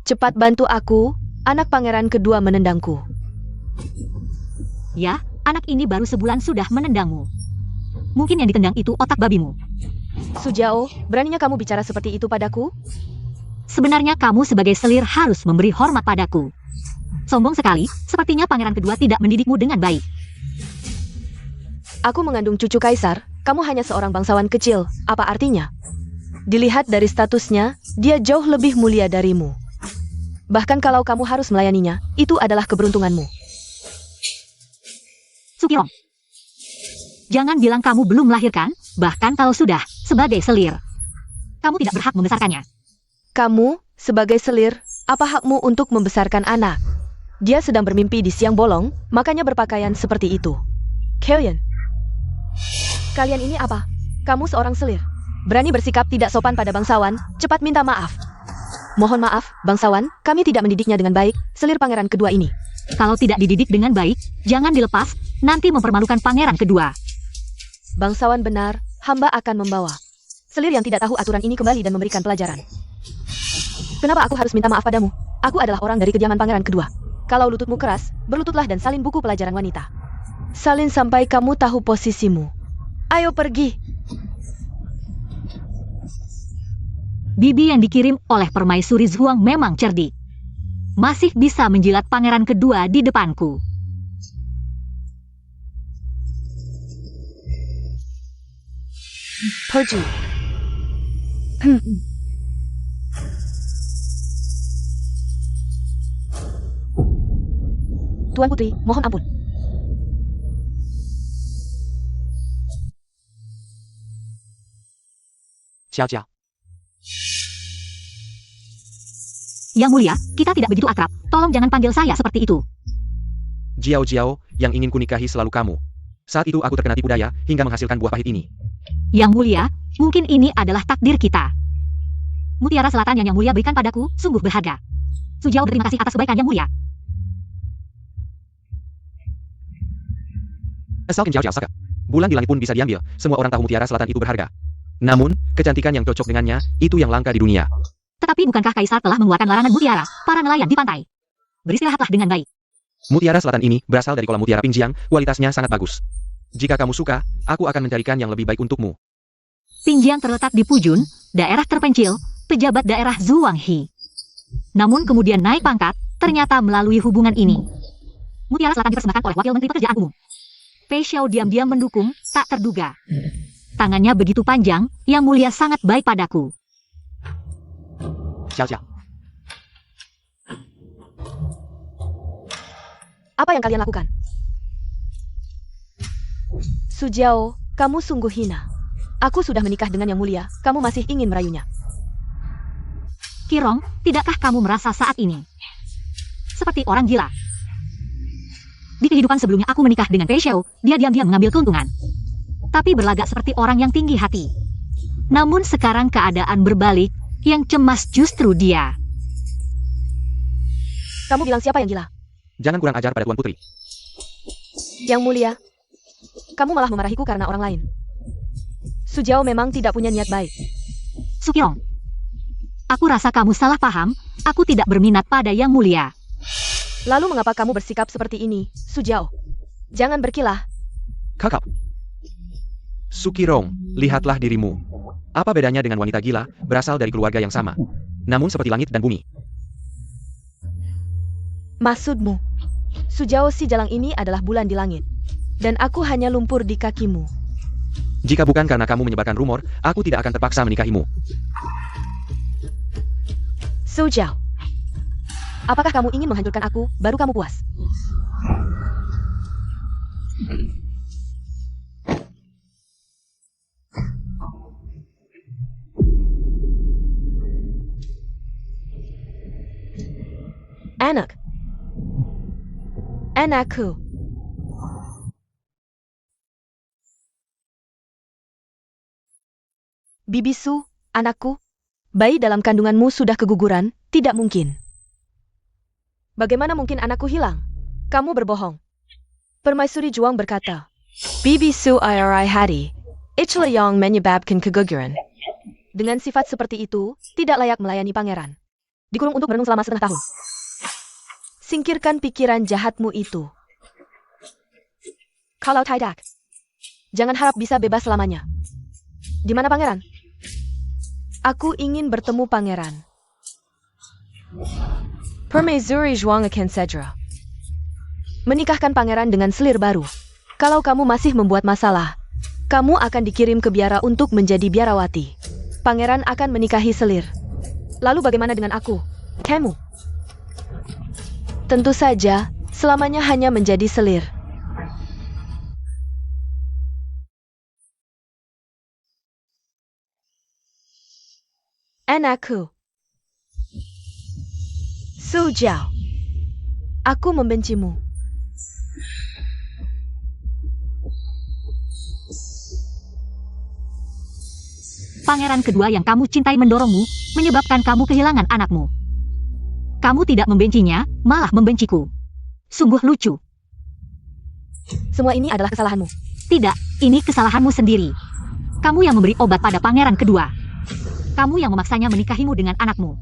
Cepat bantu aku, anak pangeran kedua menendangku. Ya, anak ini baru sebulan sudah menendangmu. Mungkin yang ditendang itu otak babimu. Sujao, beraninya kamu bicara seperti itu padaku? Sebenarnya kamu sebagai selir harus memberi hormat padaku. Sombong sekali, sepertinya pangeran kedua tidak mendidikmu dengan baik. Aku mengandung cucu kaisar, kamu hanya seorang bangsawan kecil, apa artinya? Dilihat dari statusnya, dia jauh lebih mulia darimu. Bahkan kalau kamu harus melayaninya, itu adalah keberuntunganmu. Sukirong, jangan bilang kamu belum melahirkan, bahkan kalau sudah, sebagai selir. Kamu tidak berhak membesarkannya. Kamu, sebagai selir, apa hakmu untuk membesarkan anak? Dia sedang bermimpi di siang bolong, makanya berpakaian seperti itu. Kalian ini apa? Kamu seorang selir. Berani bersikap tidak sopan pada bangsawan, cepat minta maaf. Mohon maaf, bangsawan, kami tidak mendidiknya dengan baik, selir pangeran kedua ini. Kalau tidak dididik dengan baik, jangan dilepas, nanti mempermalukan pangeran kedua. Bangsawan benar, hamba akan membawa selir yang tidak tahu aturan ini kembali dan memberikan pelajaran. Kenapa aku harus minta maaf padamu? Aku adalah orang dari kediaman pangeran kedua. Kalau lututmu keras, berlututlah dan salin buku pelajaran wanita. Salin sampai kamu tahu posisimu. Ayo pergi. Bibi yang dikirim oleh permaisuri Zhuang memang cerdik. Masih bisa menjilat pangeran kedua di depanku. Perju. Tuan Putri, mohon ampun. Xiao Jiao. Yang mulia, kita tidak begitu akrab. Tolong jangan panggil saya seperti itu. Jiao Jiao, yang ingin kunikahi selalu kamu. Saat itu aku terkena tipu daya, hingga menghasilkan buah pahit ini. Yang mulia, mungkin ini adalah takdir kita. Mutiara selatan yang mulia berikan padaku, sungguh berharga. Sujiao berterima kasih atas kebaikan yang mulia. Asalkan Jiao Jiao Saka. Bulan di langit pun bisa diambil, semua orang tahu mutiara selatan itu berharga. Namun, kecantikan yang cocok dengannya, itu yang langka di dunia. Tetapi bukankah Kaisar telah mengeluarkan larangan mutiara, para nelayan di pantai? Beristirahatlah dengan baik. Mutiara selatan ini berasal dari kolam mutiara Pinjiang, kualitasnya sangat bagus. Jika kamu suka, aku akan mencarikan yang lebih baik untukmu. Pinjiang terletak di Pujun, daerah terpencil, pejabat daerah Zhuanghe. Namun kemudian naik pangkat, ternyata melalui hubungan ini. Mutiara selatan dipersembahkan oleh Wakil Menteri Pekerjaan Umum. Fei Xiao diam-diam mendukung, tak terduga. Tangannya begitu panjang, yang mulia sangat baik padaku. Xiao Jiao. Apa yang kalian lakukan? Sujiao, kamu sungguh hina. Aku sudah menikah dengan yang mulia, kamu masih ingin merayunya. Qirong, tidakkah kamu merasa saat ini seperti orang gila? Di kehidupan sebelumnya aku menikah dengan Fei Xiao, dia diam-diam mengambil keuntungan. Tapi berlagak seperti orang yang tinggi hati. Namun sekarang keadaan berbalik, yang cemas justru dia. Kamu bilang siapa yang gila? Jangan kurang ajar pada Tuan Putri. Yang mulia, kamu malah memarahiku karena orang lain. Sujiao memang tidak punya niat baik. Sukirong, aku rasa kamu salah paham, aku tidak berminat pada yang mulia. Lalu mengapa kamu bersikap seperti ini, Sujiao? Jangan berkilah. Kakak. Sukirong, lihatlah dirimu. Apa bedanya dengan wanita gila, berasal dari keluarga yang sama. Namun seperti langit dan bumi. Maksudmu, Sujiao si jalang ini adalah bulan di langit. Dan aku hanya lumpur di kakimu. Jika bukan karena kamu menyebarkan rumor, aku tidak akan terpaksa menikahimu. Sujiao, apakah kamu ingin menghancurkan aku, baru kamu puas? Anakku. Bibisu, anakku, bayi dalam kandunganmu sudah keguguran, tidak mungkin. Bagaimana mungkin anakku hilang? Kamu berbohong. Permaisuri Juang berkata, Bibisu IRI Hadi, itulah yang menyebabkan keguguran. Dengan sifat seperti itu, tidak layak melayani pangeran. Dikurung untuk merenung selama setengah tahun. Singkirkan pikiran jahatmu itu. Kalau tidak, jangan harap bisa bebas selamanya. Di mana pangeran? Aku ingin bertemu pangeran. Permaisuri Zhuang akan segera menikahkan pangeran dengan selir baru. Kalau kamu masih membuat masalah, kamu akan dikirim ke biara untuk menjadi biarawati. Pangeran akan menikahi selir. Lalu bagaimana dengan aku? Kamu? Tentu saja, selamanya hanya menjadi selir. Anakku. Sujiao. Aku membencimu. Pangeran kedua yang kamu cintai mendorongmu, menyebabkan kamu kehilangan anakmu. Kamu tidak membencinya, malah membenciku. Sungguh lucu. Semua ini adalah kesalahanmu. Tidak, ini kesalahanmu sendiri. Kamu yang memberi obat pada pangeran kedua. Kamu yang memaksanya menikahimu dengan anakmu.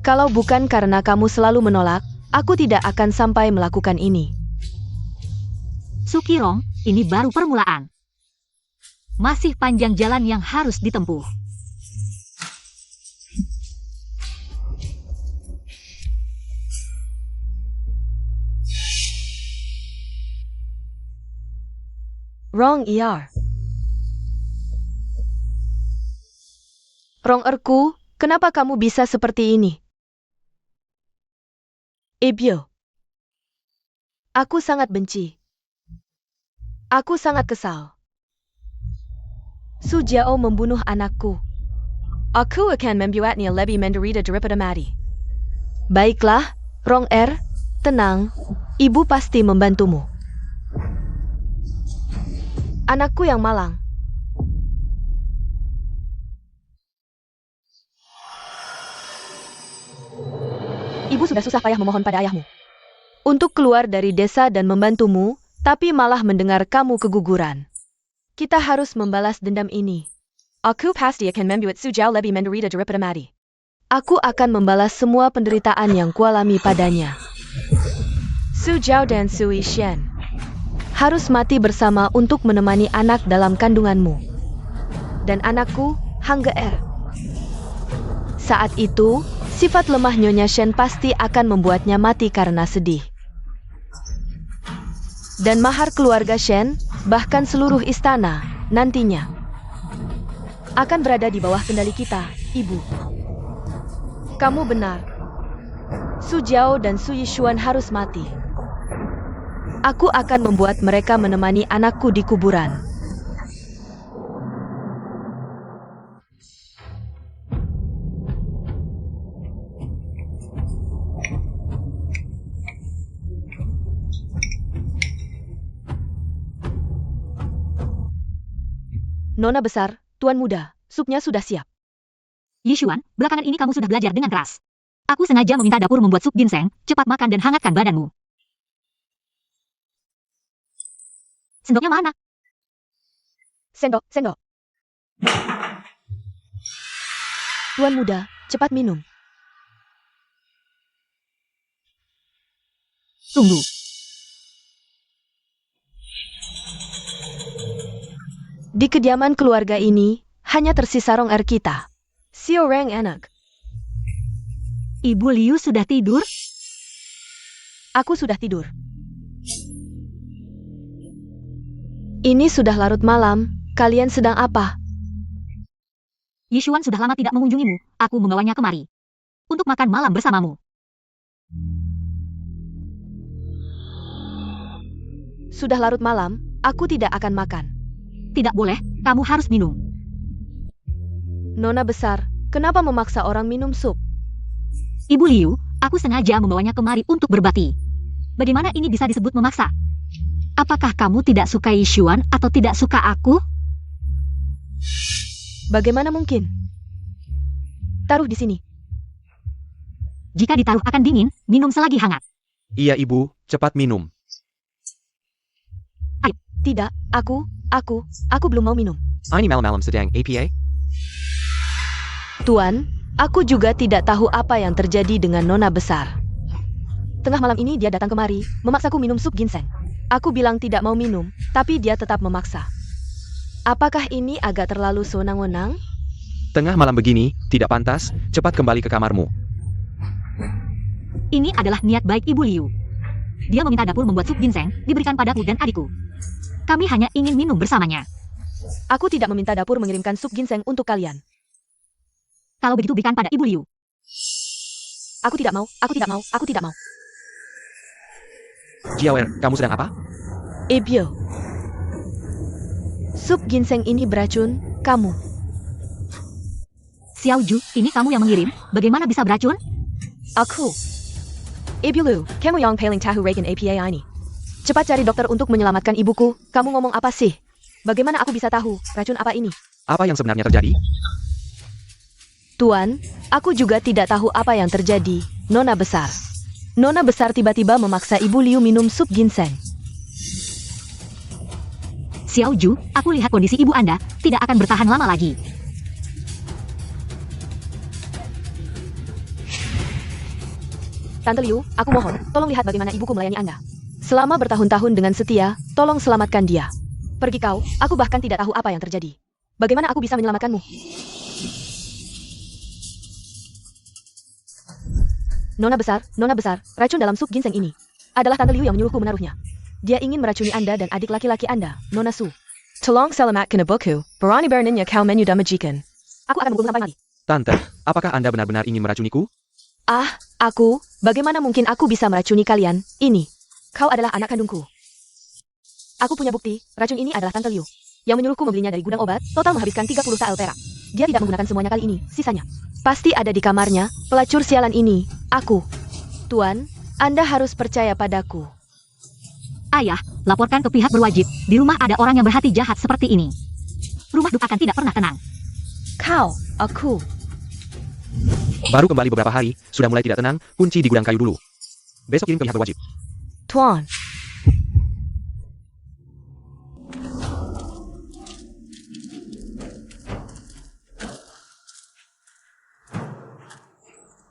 Kalau bukan karena kamu selalu menolak, aku tidak akan sampai melakukan ini. Sukirong, ini baru permulaan. Masih panjang jalan yang harus ditempuh. Wrong ER. Rong-erku, kenapa kamu bisa seperti ini? Ebyo. Aku sangat benci. Aku sangat kesal. Su Jiao membunuh anakku. Aku akan membuatnya lebih menderita daripada mati. Baiklah, Rong-er, tenang. Ibu pasti membantumu. Anakku yang malang. Ibu sudah susah payah memohon pada ayahmu untuk keluar dari desa dan membantumu, tapi malah mendengar kamu keguguran. Kita harus membalas dendam ini. Aku pasti akan membuat Su Jiao lebih menderita daripada mati. Aku akan membalas semua penderitaan yang kualami padanya. Su Jiao dan Su Yishen harus mati bersama untuk menemani anak dalam kandunganmu. Dan anakku, Hang Ge. Saat itu, sifat lemah Nyonya Shen pasti akan membuatnya mati karena sedih. Dan mahar keluarga Shen, bahkan seluruh istana, nantinya akan berada di bawah kendali kita, Ibu. Kamu benar. Su Jiao dan Su Yishuan harus mati. Aku akan membuat mereka menemani anakku di kuburan. Nona besar, Tuan muda, supnya sudah siap. Yishuan, belakangan ini kamu sudah belajar dengan keras. Aku sengaja meminta dapur membuat sup ginseng, cepat makan dan hangatkan badanmu. Sendoknya mana? Sendok. Tuan muda, cepat minum. Tunggu. Di kediaman keluarga ini, hanya tersisa Rong-er kita. Si orang enak. Ibu Liu sudah tidur? Aku sudah tidur. Ini sudah larut malam, kalian sedang apa? Yishuan sudah lama tidak mengunjungimu, aku membawanya kemari. Untuk makan malam bersamamu. Sudah larut malam, aku tidak akan makan. Tidak boleh, kamu harus minum. Nona besar, kenapa memaksa orang minum sup? Ibu Liu, aku sengaja membawanya kemari untuk berbakti. Bagaimana ini bisa disebut memaksa? Apakah kamu tidak suka Yishuan atau tidak suka aku? Bagaimana mungkin? Taruh di sini. Jika ditaruh akan dingin, minum selagi hangat. Iya ibu, cepat minum. Tidak, aku belum mau minum. Ini malam-malam sedang APA? Tuan, aku juga tidak tahu apa yang terjadi dengan Nona besar. Tengah malam ini dia datang kemari, memaksaku minum sup ginseng. Aku bilang tidak mau minum, tapi dia tetap memaksa. Apakah ini agak terlalu sewenang-wenang? Tengah malam begini, tidak pantas, cepat kembali ke kamarmu. Ini adalah niat baik Ibu Liu. Dia meminta dapur membuat sup ginseng, diberikan padaku dan adikku. Kami hanya ingin minum bersamanya. Aku tidak meminta dapur mengirimkan sup ginseng untuk kalian. Kalau begitu berikan pada Ibu Liu. Aku tidak mau. Jiawer, kamu sedang apa? Ebyo. Sup ginseng ini beracun, kamu. Xiao Ju, ini kamu yang mengirim, bagaimana bisa beracun? Aku. Ebyo Lu, kamu yang paling tahu regen APA ini. Cepat cari dokter untuk menyelamatkan ibuku. Kamu ngomong apa sih? Bagaimana aku bisa tahu racun apa ini? Apa yang sebenarnya terjadi? Tuan, aku juga tidak tahu apa yang terjadi, Nona besar. Nona besar tiba-tiba memaksa Ibu Liu minum sup ginseng. Xiao Ju, aku lihat kondisi ibu Anda tidak akan bertahan lama lagi. Tante Liu, aku mohon, tolong lihat bagaimana ibuku melayani Anda. Selama bertahun-tahun dengan setia, tolong selamatkan dia. Pergi kau, aku bahkan tidak tahu apa yang terjadi. Bagaimana aku bisa menyelamatkanmu? Nona besar, racun dalam sup ginseng ini adalah Tante Liu yang menyuruhku menaruhnya. Dia ingin meracuni Anda dan adik laki-laki Anda, Nona Su. Tolong selamatkan ibuku, berani beraninya kau menyudah majikan. Aku akan menggulung sampai mati. Tante, apakah Anda benar-benar ingin meracuniku? Bagaimana mungkin aku bisa meracuni kalian? Ini, kau adalah anak kandungku. Aku punya bukti, racun ini adalah Tante Liu. Yang menyuruhku membelinya dari gudang obat, total menghabiskan 30 tael perak. Dia tidak menggunakan semuanya kali ini, sisanya pasti ada di kamarnya, pelacur sialan ini, aku. Tuan, Anda harus percaya padaku. Ayah, laporkan ke pihak berwajib. Di rumah ada orang yang berhati jahat seperti ini. Rumah Duk akan tidak pernah tenang. Aku. Baru kembali beberapa hari, sudah mulai tidak tenang, kunci di gudang kayu dulu. Besok kirim ke pihak berwajib. Tuan.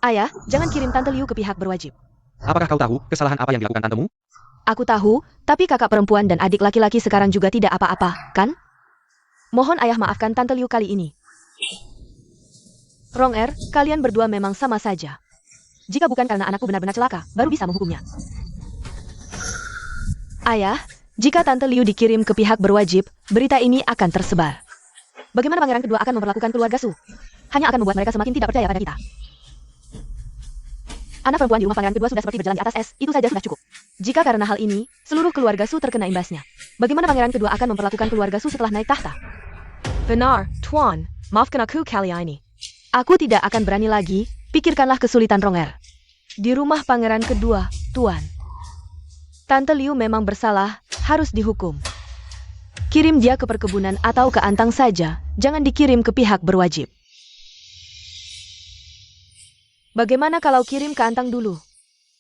Ayah, jangan kirim Tante Liu ke pihak berwajib. Apakah kau tahu kesalahan apa yang dilakukan tantemu? Aku tahu, tapi kakak perempuan dan adik laki-laki sekarang juga tidak apa-apa, kan? Mohon ayah maafkan Tante Liu kali ini. Rong kalian berdua memang sama saja. Jika bukan karena anakku benar-benar celaka, baru bisa menghukumnya. Ayah, jika Tante Liu dikirim ke pihak berwajib, berita ini akan tersebar. Bagaimana pangeran kedua akan memperlakukan keluarga Su? Hanya akan membuat mereka semakin tidak percaya pada kita. Anak perempuan di rumah pangeran kedua sudah seperti berjalan di atas es, itu saja sudah cukup. Jika karena hal ini, seluruh keluarga Su terkena imbasnya. Bagaimana pangeran kedua akan memperlakukan keluarga Su setelah naik tahta? Benar, Tuan. Maafkan aku kali ini. Aku tidak akan berani lagi, pikirkanlah kesulitan Rong di rumah pangeran kedua, Tuan. Tante Liu memang bersalah, harus dihukum. Kirim dia ke perkebunan atau ke Antang saja, jangan dikirim ke pihak berwajib. Bagaimana kalau kirim ke Antang dulu?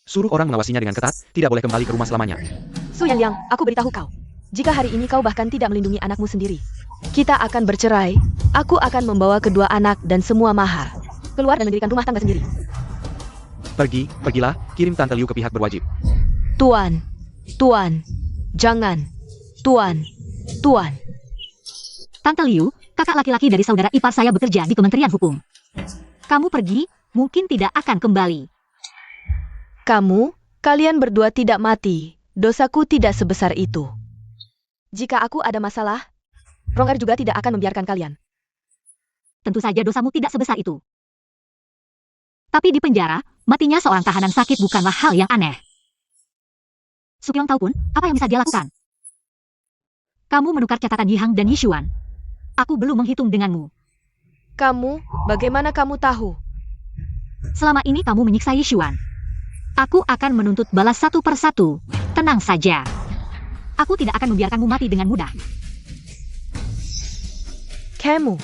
Suruh orang mengawasinya dengan ketat, tidak boleh kembali ke rumah selamanya. Su Yang, aku beritahu kau. Jika hari ini kau bahkan tidak melindungi anakmu sendiri, kita akan bercerai, aku akan membawa kedua anak dan semua mahar. Keluar dan mendirikan rumah tangga sendiri. Pergilah, kirim Tante Liu ke pihak berwajib. Tuan, jangan. Tuan. Tante Liu, kakak laki-laki dari saudara ipar saya bekerja di Kementerian Hukum. Kamu pergi, mungkin tidak akan kembali. Kalian berdua tidak mati. Dosaku tidak sebesar itu. Jika aku ada masalah, Rong juga tidak akan membiarkan kalian. Tentu saja dosamu tidak sebesar itu. Tapi di penjara, matinya seorang tahanan sakit bukanlah hal yang aneh. Sukyong tahu pun, apa yang bisa dia lakukan? Kamu menukar catatan Yihang dan Yishuan. Aku belum menghitung denganmu. Bagaimana kamu tahu? Selama ini kamu menyiksa Yishuan. Aku akan menuntut balas satu persatu. Tenang saja. Aku tidak akan membiarkanmu mati dengan mudah. Kamu.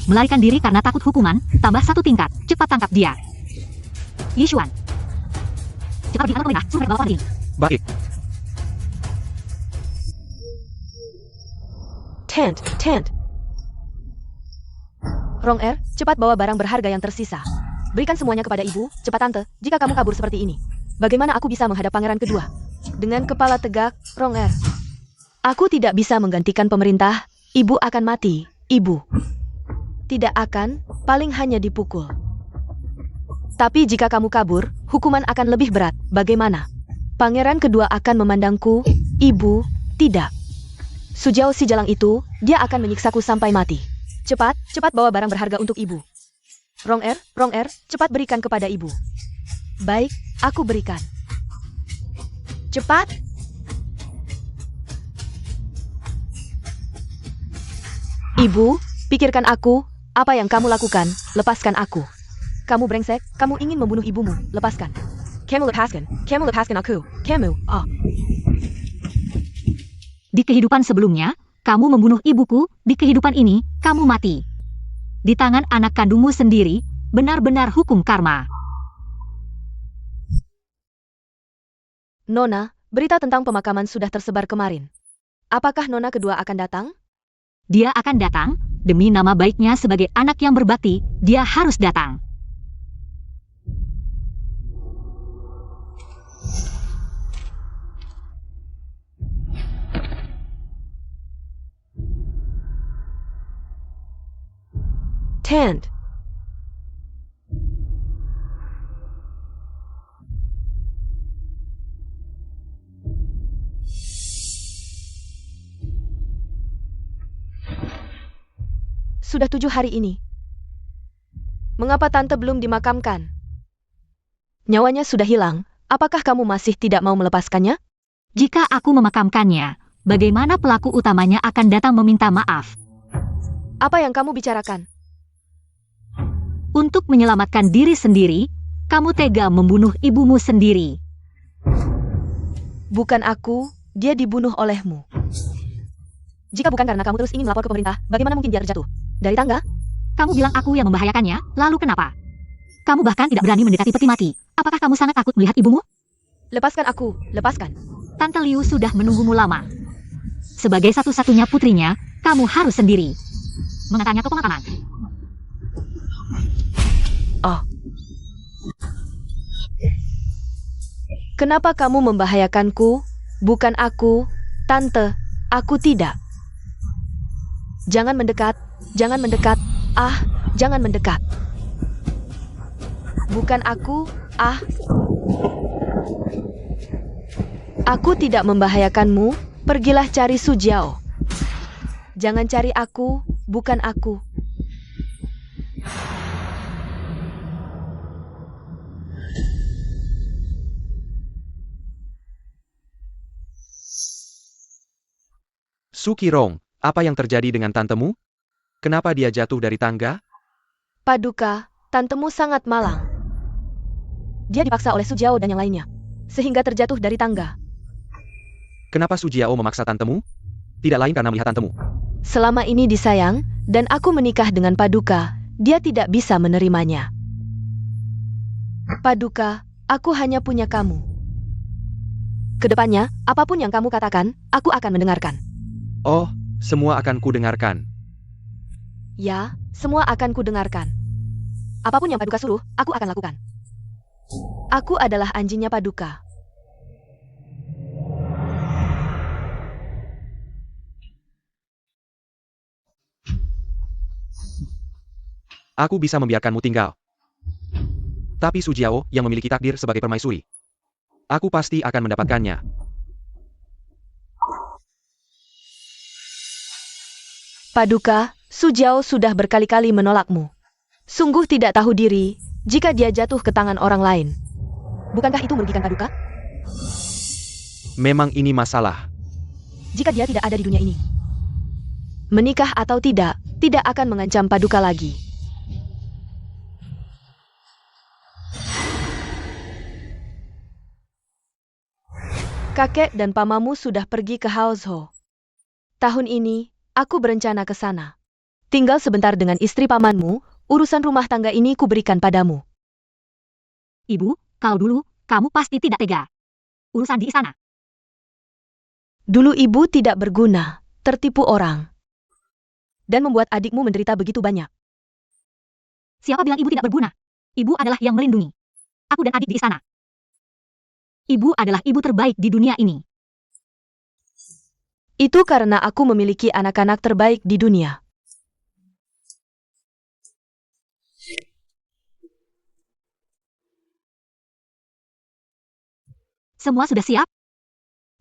Melarikan diri karena takut hukuman, tambah satu tingkat. Cepat tangkap dia. Yishuan. Cepat pergi ke pemerintah, suruh mereka bawa pergi. Baik. Tent. Rong cepat bawa barang berharga yang tersisa. Berikan semuanya kepada ibu, cepat tante, jika kamu kabur seperti ini. Bagaimana aku bisa menghadap pangeran kedua? Dengan kepala tegak, Rong aku tidak bisa menggantikan pemerintah, ibu akan mati, ibu. Tidak akan, paling hanya dipukul. Tapi jika kamu kabur, hukuman akan lebih berat, bagaimana? Pangeran kedua akan memandangku, ibu, tidak. Sejauh si jalang itu, dia akan menyiksaku sampai mati. Cepat bawa barang berharga untuk ibu. Rong cepat berikan kepada ibu. Baik, aku berikan. Cepat. Ibu, pikirkan aku, apa yang kamu lakukan, lepaskan aku. Kamu brengsek, kamu ingin membunuh ibumu, lepaskan. Kamu lepaskan aku, Di kehidupan sebelumnya, kamu membunuh ibuku, di kehidupan ini, kamu mati. Di tangan anak kandungmu sendiri, benar-benar hukum karma. Nona, berita tentang pemakaman sudah tersebar kemarin. Apakah Nona kedua akan datang? Dia akan datang, demi nama baiknya sebagai anak yang berbakti, dia harus datang. Sudah 7 hari ini. Mengapa tante belum dimakamkan? Nyawanya sudah hilang, apakah kamu masih tidak mau melepaskannya? Jika aku memakamkannya, bagaimana pelaku utamanya akan datang meminta maaf? Apa yang kamu bicarakan? Untuk menyelamatkan diri sendiri, kamu tega membunuh ibumu sendiri. Bukan aku, dia dibunuh olehmu. Jika bukan karena kamu terus ingin melapor ke pemerintah, bagaimana mungkin dia terjatuh? Dari tangga? Kamu bilang aku yang membahayakannya, lalu kenapa? Kamu bahkan tidak berani mendekati peti mati. Apakah kamu sangat takut melihat ibumu? Lepaskan aku, lepaskan. Tante Liu sudah menunggumu lama. Sebagai satu-satunya putrinya, kamu harus sendiri mengantarnya ke pemakaman. Oh. Kenapa kamu membahayakanku? Bukan aku, tante, aku tidak. Jangan mendekat, jangan mendekat, jangan mendekat. Bukan aku, Aku tidak membahayakanmu, pergilah cari Su Jiao. Jangan cari aku, bukan aku. Su Qirong, apa yang terjadi dengan tantemu? Kenapa dia jatuh dari tangga? Paduka, tantemu sangat malang. Dia dipaksa oleh Su Jiao dan yang lainnya, sehingga terjatuh dari tangga. Kenapa Su Jiao memaksa tantemu? Tidak lain karena melihat tantemu. Selama ini disayang, dan aku menikah dengan Paduka, dia tidak bisa menerimanya. Paduka, aku hanya punya kamu. Kedepannya, apapun yang kamu katakan, aku akan mendengarkan. Oh, semua akan kudengarkan. Ya, semua akan kudengarkan. Apapun yang Paduka suruh, aku akan lakukan. Aku adalah anjingnya Paduka. Aku bisa membiarkanmu tinggal. Tapi Su Jiao yang memiliki takdir sebagai permaisuri. Aku pasti akan mendapatkannya. Paduka, Su Jiao sudah berkali-kali menolakmu. Sungguh tidak tahu diri, jika dia jatuh ke tangan orang lain. Bukankah itu merugikan Paduka? Memang ini masalah. Jika dia tidak ada di dunia ini. Menikah atau tidak akan mengancam Paduka lagi. Kakek dan pamamu sudah pergi ke Haozhou. Tahun ini, aku berencana ke sana. Tinggal sebentar dengan istri pamanmu, urusan rumah tangga ini kuberikan padamu. Ibu, kalau dulu, kamu pasti tidak tega. Urusan di istana. Dulu ibu tidak berguna, tertipu orang. Dan membuat adikmu menderita begitu banyak. Siapa bilang ibu tidak berguna? Ibu adalah yang melindungi aku dan adik di istana. Ibu adalah ibu terbaik di dunia ini. Itu karena aku memiliki anak-anak terbaik di dunia. Semua sudah siap?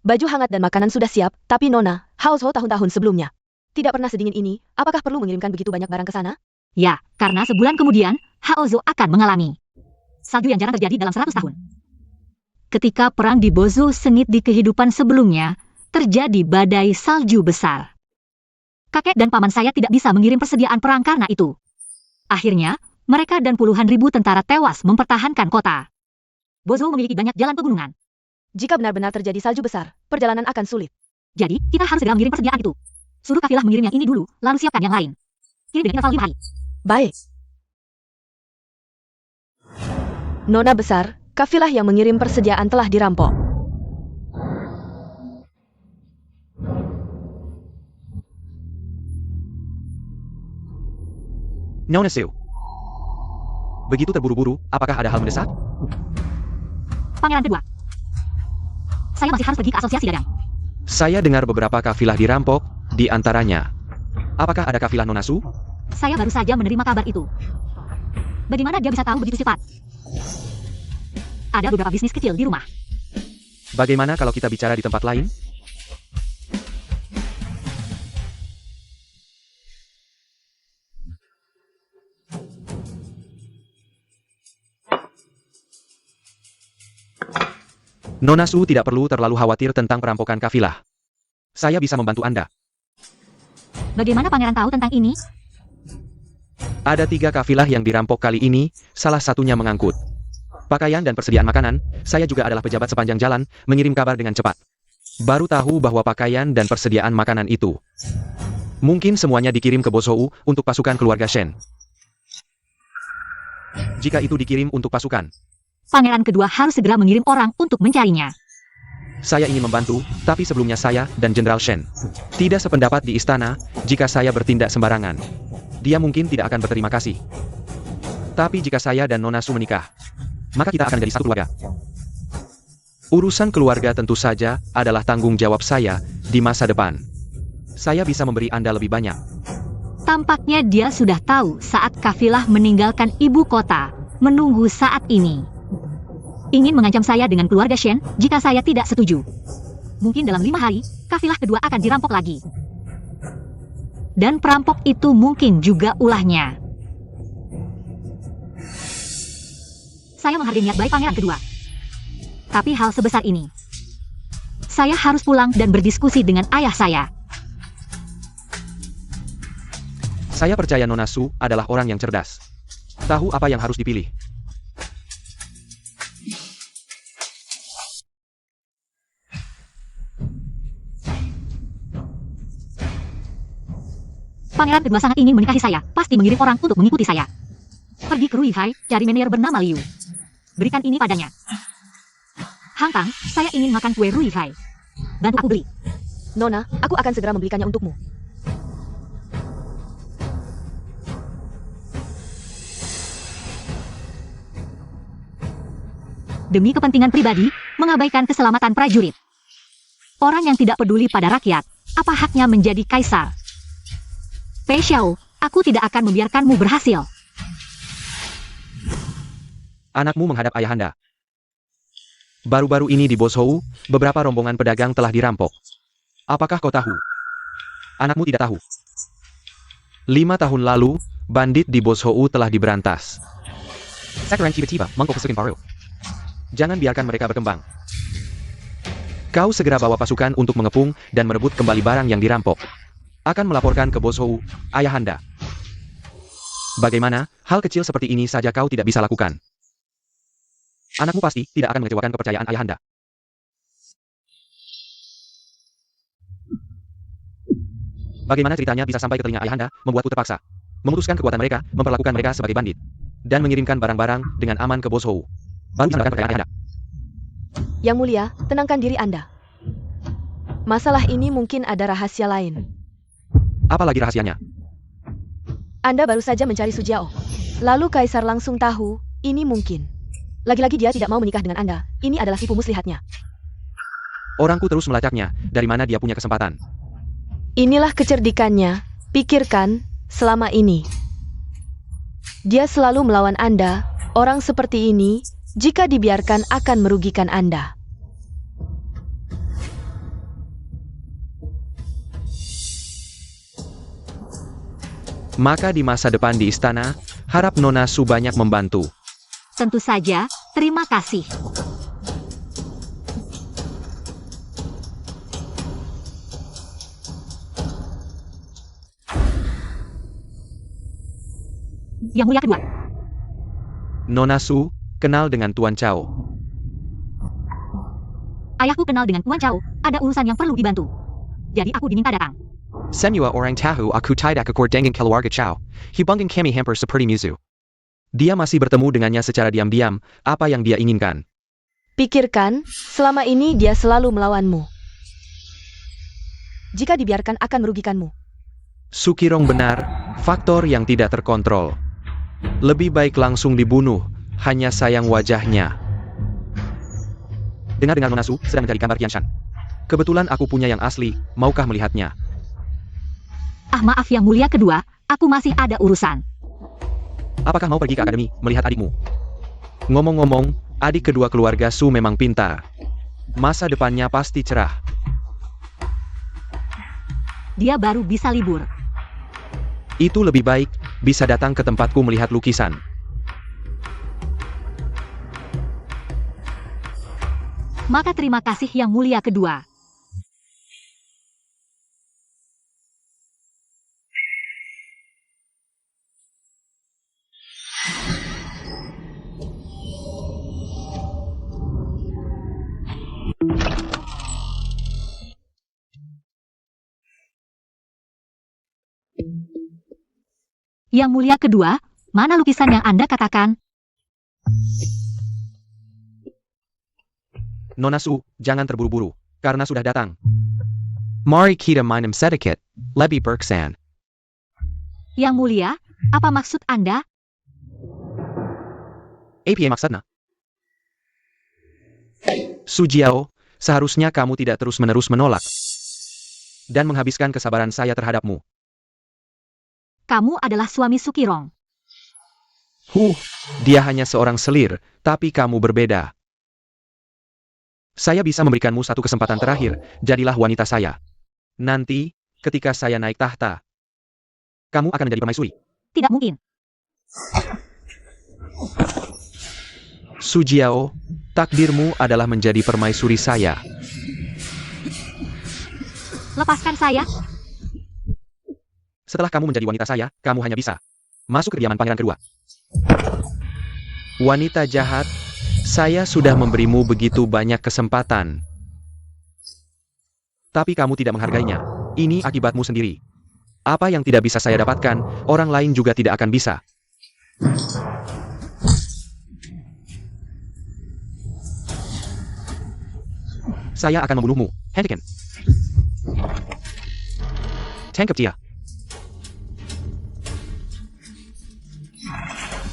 Baju hangat dan makanan sudah siap, tapi Nona, Haozhou tahun-tahun sebelumnya tidak pernah sedingin ini, apakah perlu mengirimkan begitu banyak barang ke sana? Ya, karena sebulan kemudian, Haozhou akan mengalami salju yang jarang terjadi dalam 100 tahun. Ketika perang di Bozu sengit di kehidupan sebelumnya, terjadi badai salju besar. Kakek dan paman saya tidak bisa mengirim persediaan perang karena itu. Akhirnya, mereka dan puluhan ribu tentara tewas mempertahankan kota. Bozu memiliki banyak jalan pegunungan. Jika benar-benar terjadi salju besar, perjalanan akan sulit. Jadi, kita harus segera mengirim persediaan itu. Suruh kafilah mengirim yang ini dulu, lalu siapkan yang lain. Kirim dengan salju hari. Baik. Nona besar, kafilah yang mengirim persediaan telah dirampok. Nona Seu. Begitu terburu-buru, apakah ada hal mendesak? Pangeran kedua. Saya masih harus pergi ke asosiasi dagang. Saya dengar beberapa kafilah dirampok, di antaranya. Apakah ada kafilah Nona Su? Saya baru saja menerima kabar itu. Bagaimana dia bisa tahu begitu cepat? Ada beberapa bisnis kecil di rumah. Bagaimana kalau kita bicara di tempat lain? Nona Su tidak perlu terlalu khawatir tentang perampokan kafilah. Saya bisa membantu Anda. Bagaimana pangeran tahu tentang ini? Ada 3 kafilah yang dirampok kali ini, salah satunya mengangkut pakaian dan persediaan makanan. Saya juga adalah pejabat sepanjang jalan, mengirim kabar dengan cepat. Baru tahu bahwa pakaian dan persediaan makanan itu mungkin semuanya dikirim ke Boshou untuk pasukan keluarga Shen. Jika itu dikirim untuk pasukan, Pangeran kedua harus segera mengirim orang untuk mencarinya. saya ingin membantu, tapi sebelumnya saya dan Jenderal Shen tidak sependapat di istana. Jika saya bertindak sembarangan, dia mungkin tidak akan berterima kasih. Tapi jika saya dan Nona Su menikah, maka kita akan menjadi satu keluarga. Urusan keluarga tentu saja adalah tanggung jawab saya di masa depan. Saya bisa memberi Anda lebih banyak. Tampaknya dia sudah tahu saat kafilah meninggalkan ibu kota, menunggu saat ini. Ingin mengancam saya dengan keluarga Shen jika saya tidak setuju. Mungkin dalam 5 hari, kafilah kedua akan dirampok lagi. Dan perampok itu mungkin juga ulahnya. Saya menghargai niat baik pangeran kedua. Tapi hal sebesar ini, saya harus pulang dan berdiskusi dengan ayah saya. Saya percaya Nona Su adalah orang yang cerdas. Tahu apa yang harus dipilih. Pangeran kedua sangat ingin menikahi saya, pasti mengirim orang untuk mengikuti saya. Pergi ke Ruihai, cari manajer bernama Liu. Berikan ini padanya. Hang Tang, saya ingin makan kue Ruihai. Bantu aku beli. Nona, aku akan segera membelikannya untukmu. Demi kepentingan pribadi, mengabaikan keselamatan prajurit. Orang yang tidak peduli pada rakyat, apa haknya menjadi kaisar? Pei Xiao, aku tidak akan membiarkanmu berhasil. Anakmu menghadap ayahanda. Baru-baru ini di Boshou, beberapa rombongan pedagang telah dirampok. Apakah kau tahu? Anakmu tidak tahu. 5 tahun lalu, bandit di Boshou telah diberantas. Sekarang tiba-tiba mengkokuskan baru. Jangan biarkan mereka berkembang. Kau segera bawa pasukan untuk mengepung dan merebut kembali barang yang dirampok. Akan melaporkan ke Boshou, ayahanda. Bagaimana, hal kecil seperti ini saja kau tidak bisa lakukan? Anakmu pasti tidak akan mengecewakan kepercayaan ayahanda. Bagaimana ceritanya bisa sampai ke telinga ayahanda, membuatku terpaksa memutuskan kekuatan mereka, memperlakukan mereka sebagai bandit, dan mengirimkan barang-barang dengan aman ke Boshou. Baru bisa mendapatkan kepercayaan ayahanda. Yang mulia, tenangkan diri Anda. Masalah ini mungkin ada rahasia lain. Apa lagi rahasianya? Anda baru saja mencari Sujiao. Lalu Kaisar langsung tahu, ini mungkin. Lagi-lagi dia tidak mau menikah dengan Anda. Ini adalah tipu muslihatnya. Orangku terus melacaknya, dari mana dia punya kesempatan. Inilah kecerdikannya. Pikirkan, selama ini. Dia selalu melawan Anda. Orang seperti ini, jika dibiarkan akan merugikan Anda. Maka di masa depan di istana, harap Nona Su banyak membantu. Tentu saja, terima kasih. Yang mulia kedua. Nona Su, kenal dengan Tuan Chao. Ayahku kenal dengan Tuan Chao, ada urusan yang perlu dibantu. Jadi aku diminta datang. Semua orang tahu aku tidak akur dengan keluarga Chao. Hibungkan kami hampir seperti musuh. Dia masih bertemu dengannya secara diam-diam, apa yang dia inginkan. Pikirkan, selama ini dia selalu melawanmu. Jika dibiarkan akan merugikanmu. Sukirong benar, faktor yang tidak terkontrol. Lebih baik langsung dibunuh, hanya sayang wajahnya. Dengar-dengar Nona Su sedang mencari gambar Qianshan. Kebetulan aku punya yang asli, maukah melihatnya? Ah maaf yang mulia kedua, aku masih ada urusan. Apakah mau pergi ke akademi, melihat adikmu? Ngomong-ngomong, adik kedua keluarga Su memang pintar. Masa depannya pasti cerah. Dia baru bisa libur. Itu lebih baik, bisa datang ke tempatku melihat lukisan. Maka terima kasih Yang Mulia kedua. Yang Mulia kedua, mana lukisan yang Anda katakan? Nona Su, jangan terburu-buru, karena sudah datang. Mari kita minum sedikit, lebih berkesan. Yang Mulia, apa maksud Anda? Apa maksudnya? Su Jiao, seharusnya kamu tidak terus-menerus menolak dan menghabiskan kesabaran saya terhadapmu. Kamu adalah suami Sukirong. Dia hanya seorang selir, tapi kamu berbeda. Saya bisa memberikanmu satu kesempatan terakhir, jadilah wanita saya. Nanti, ketika saya naik tahta, kamu akan menjadi permaisuri. Tidak mungkin. Su Jiao, takdirmu adalah menjadi permaisuri saya. Lepaskan saya. Setelah kamu menjadi wanita saya, kamu hanya bisa masuk ke kediaman pangeran kedua. Wanita jahat, saya sudah memberimu begitu banyak kesempatan. Tapi kamu tidak menghargainya. Ini akibatmu sendiri. Apa yang tidak bisa saya dapatkan, orang lain juga tidak akan bisa. Saya akan membunuhmu, Henriken. Tangkap dia.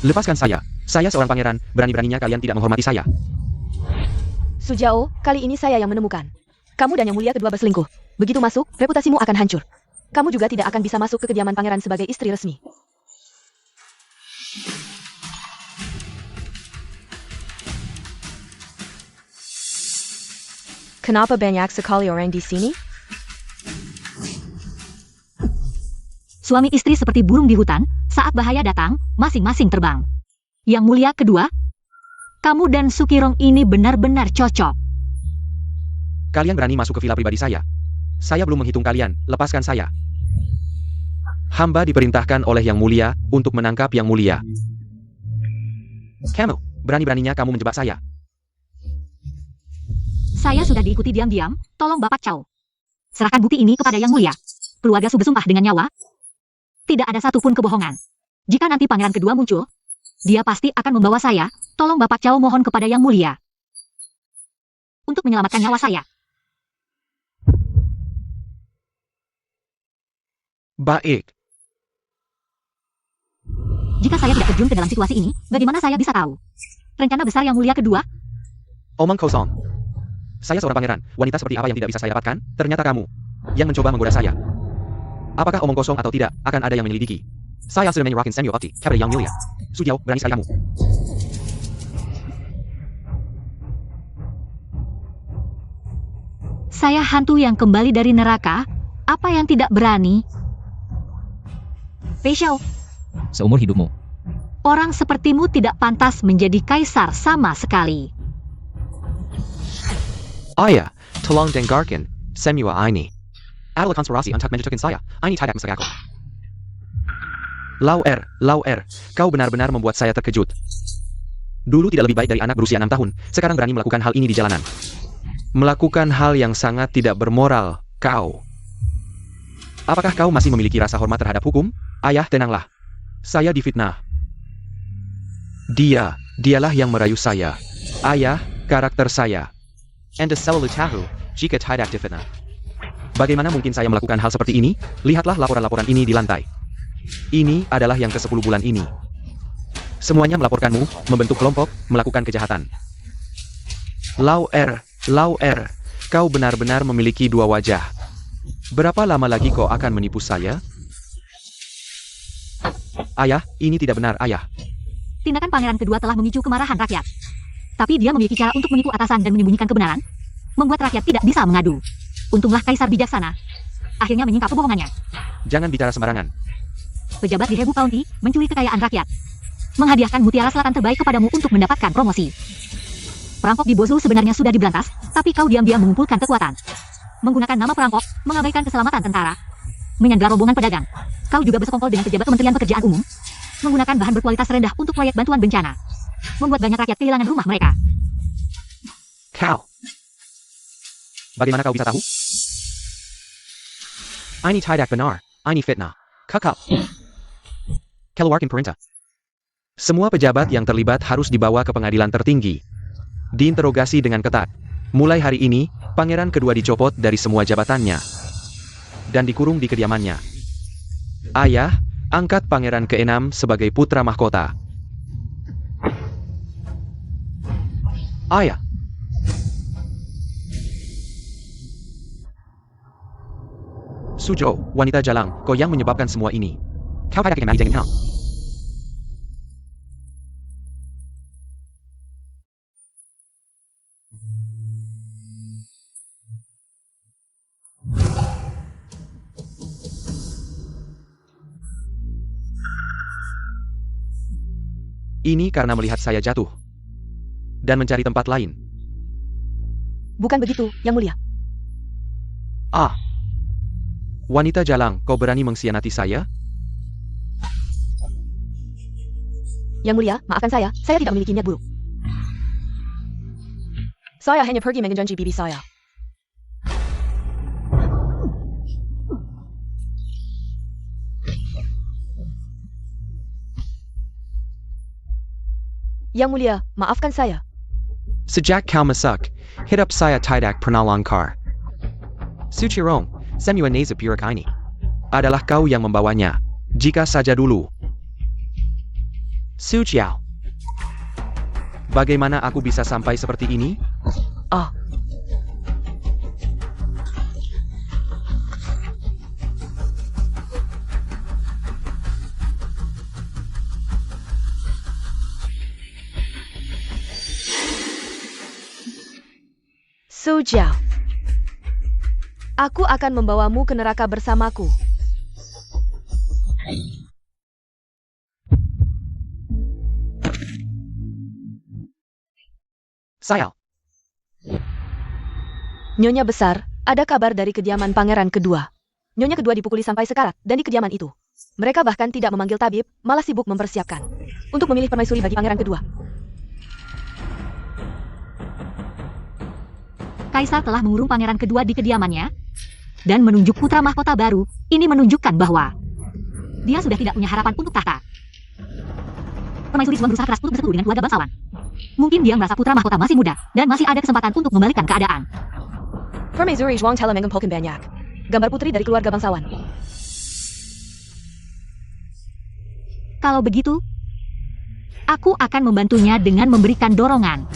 Lepaskan saya. Saya seorang pangeran, berani-beraninya kalian tidak menghormati saya. Su Jiao, kali ini saya yang menemukan. Kamu dan Yang Mulia kedua berselingkuh. Begitu masuk, reputasimu akan hancur. Kamu juga tidak akan bisa masuk ke kediaman pangeran sebagai istri resmi. Kenapa banyak sekali orang di sini? Suami istri seperti burung di hutan, saat bahaya datang, masing-masing terbang. Yang Mulia kedua, kamu dan Sukirong ini benar-benar cocok. Kalian berani masuk ke villa pribadi saya. Saya belum menghitung kalian, lepaskan saya. Hamba diperintahkan oleh Yang Mulia untuk menangkap Yang Mulia. Kamu, berani-beraninya kamu menjebak saya. Saya sudah diikuti diam-diam, tolong Bapak Chow. Serahkan bukti ini kepada Yang Mulia. Keluarga Su bersumpah dengan nyawa. Tidak ada satupun kebohongan. Jika nanti pangeran kedua muncul, dia pasti akan membawa saya. Tolong Bapak Chow mohon kepada Yang Mulia untuk menyelamatkan nyawa saya. Baik. Jika saya tidak terjun ke dalam situasi ini, bagaimana saya bisa tahu? Rencana besar Yang Mulia kedua? Omong kosong. Saya seorang pangeran, wanita seperti apa yang tidak bisa saya dapatkan? Ternyata kamu yang mencoba menggoda saya. Apakah omong kosong atau tidak, akan ada yang menyelidiki. Saya sedang menyerahkan Senyo Opti kepada Yang Mulia. Su Jiao, berani sekali kamu. Saya hantu yang kembali dari neraka. Apa yang tidak berani? Fei Xiao, Seumur hidupmu. orang sepertimu tidak pantas menjadi kaisar sama sekali. Ayah, tolong dengarkan semua ini. Adalah konspirasi untuk menjatuhkan saya. Ini tidak mesti aku. Lau Er, kau benar-benar membuat saya terkejut. Dulu tidak lebih baik dari anak berusia 6 tahun, sekarang berani melakukan hal ini di jalanan. Melakukan hal yang sangat tidak bermoral, kau. Apakah kau masih memiliki rasa hormat terhadap hukum? Ayah, tenanglah. Saya difitnah. Dialah yang merayu saya. Ayah, karakter saya. Anda selalu tahu, jika tidak difitnah. Bagaimana mungkin saya melakukan hal seperti ini? Lihatlah laporan-laporan ini di lantai. Ini adalah yang ke-10 bulan ini. Semuanya melaporkanmu, membentuk kelompok, melakukan kejahatan. Lau Er, kau benar-benar memiliki dua wajah. Berapa lama lagi kau akan menipu saya? Ayah, ini tidak benar, ayah. Tindakan pangeran kedua telah memicu kemarahan rakyat. Tapi dia memiliki cara untuk menipu atasan dan menyembunyikan kebenaran, membuat rakyat tidak bisa mengadu. Untunglah kaisar bijaksana. Akhirnya menyingkap kebohongannya. Jangan bicara sembarangan. Pejabat di Hebu County mencuri kekayaan rakyat. Menghadiahkan mutiara selatan terbaik kepadamu untuk mendapatkan promosi. Perampok di Bozul sebenarnya sudah diberantas, tapi kau diam-diam mengumpulkan kekuatan. Menggunakan nama perampok, mengabaikan keselamatan tentara. Menyandra rombongan pedagang. Kau juga bersekongkol dengan pejabat Kementerian Pekerjaan Umum. Menggunakan bahan berkualitas rendah untuk proyek bantuan bencana. Membuat banyak rakyat kehilangan rumah mereka. Kau. Bagaimana kau bisa tahu? Ini tidak benar. Ini fitnah. Kakak. Keluarkan perintah. Semua pejabat yang terlibat harus dibawa ke pengadilan tertinggi. Diinterogasi dengan ketat. Mulai hari ini, pangeran kedua dicopot dari semua jabatannya. Dan dikurung di kediamannya. Ayah, angkat pangeran ke-6 sebagai putra mahkota. Ayah. Sujo, wanita jalang, kau yang menyebabkan semua ini. Kau tidak ingin jangan kau. Ini karena melihat saya jatuh. Dan mencari tempat lain. Bukan begitu, Yang Mulia. Ah. Wanita jalang, kau berani mengkhianati saya? Yang Mulia, maafkan saya tidak memiliki niat buruk. Saya hanya pergi mengenjanji bibi saya. Yang Mulia, maafkan saya. Sejak kau masuk, hidup saya tidak pernah langkar. Suchirong, semua nasib buruk ini. Adalah kau yang membawanya. Jika saja dulu. Sujiao. Bagaimana aku bisa sampai seperti ini? Ah. Sujiao. Aku akan membawamu ke neraka bersamaku. Sayal. Nyonya besar, ada kabar dari kediaman pangeran kedua. Nyonya kedua dipukuli sampai sekarat, dan di kediaman itu. Mereka bahkan tidak memanggil tabib, malah sibuk mempersiapkan. Untuk memilih permaisuri bagi pangeran kedua. Kaisar telah mengurung pangeran kedua di kediamannya, dan menunjuk putra mahkota baru. Ini menunjukkan bahwa dia sudah tidak punya harapan untuk tahta. Permaisuri Suang berusaha keras untuk bersatu dengan keluarga bangsawan. Mungkin dia merasa putra mahkota masih muda, dan masih ada kesempatan untuk membalikkan keadaan. Permaisuri Zhuang telah mengumpulkan banyak gambar putri dari keluarga bangsawan. Kalau begitu, aku akan membantunya dengan memberikan dorongan.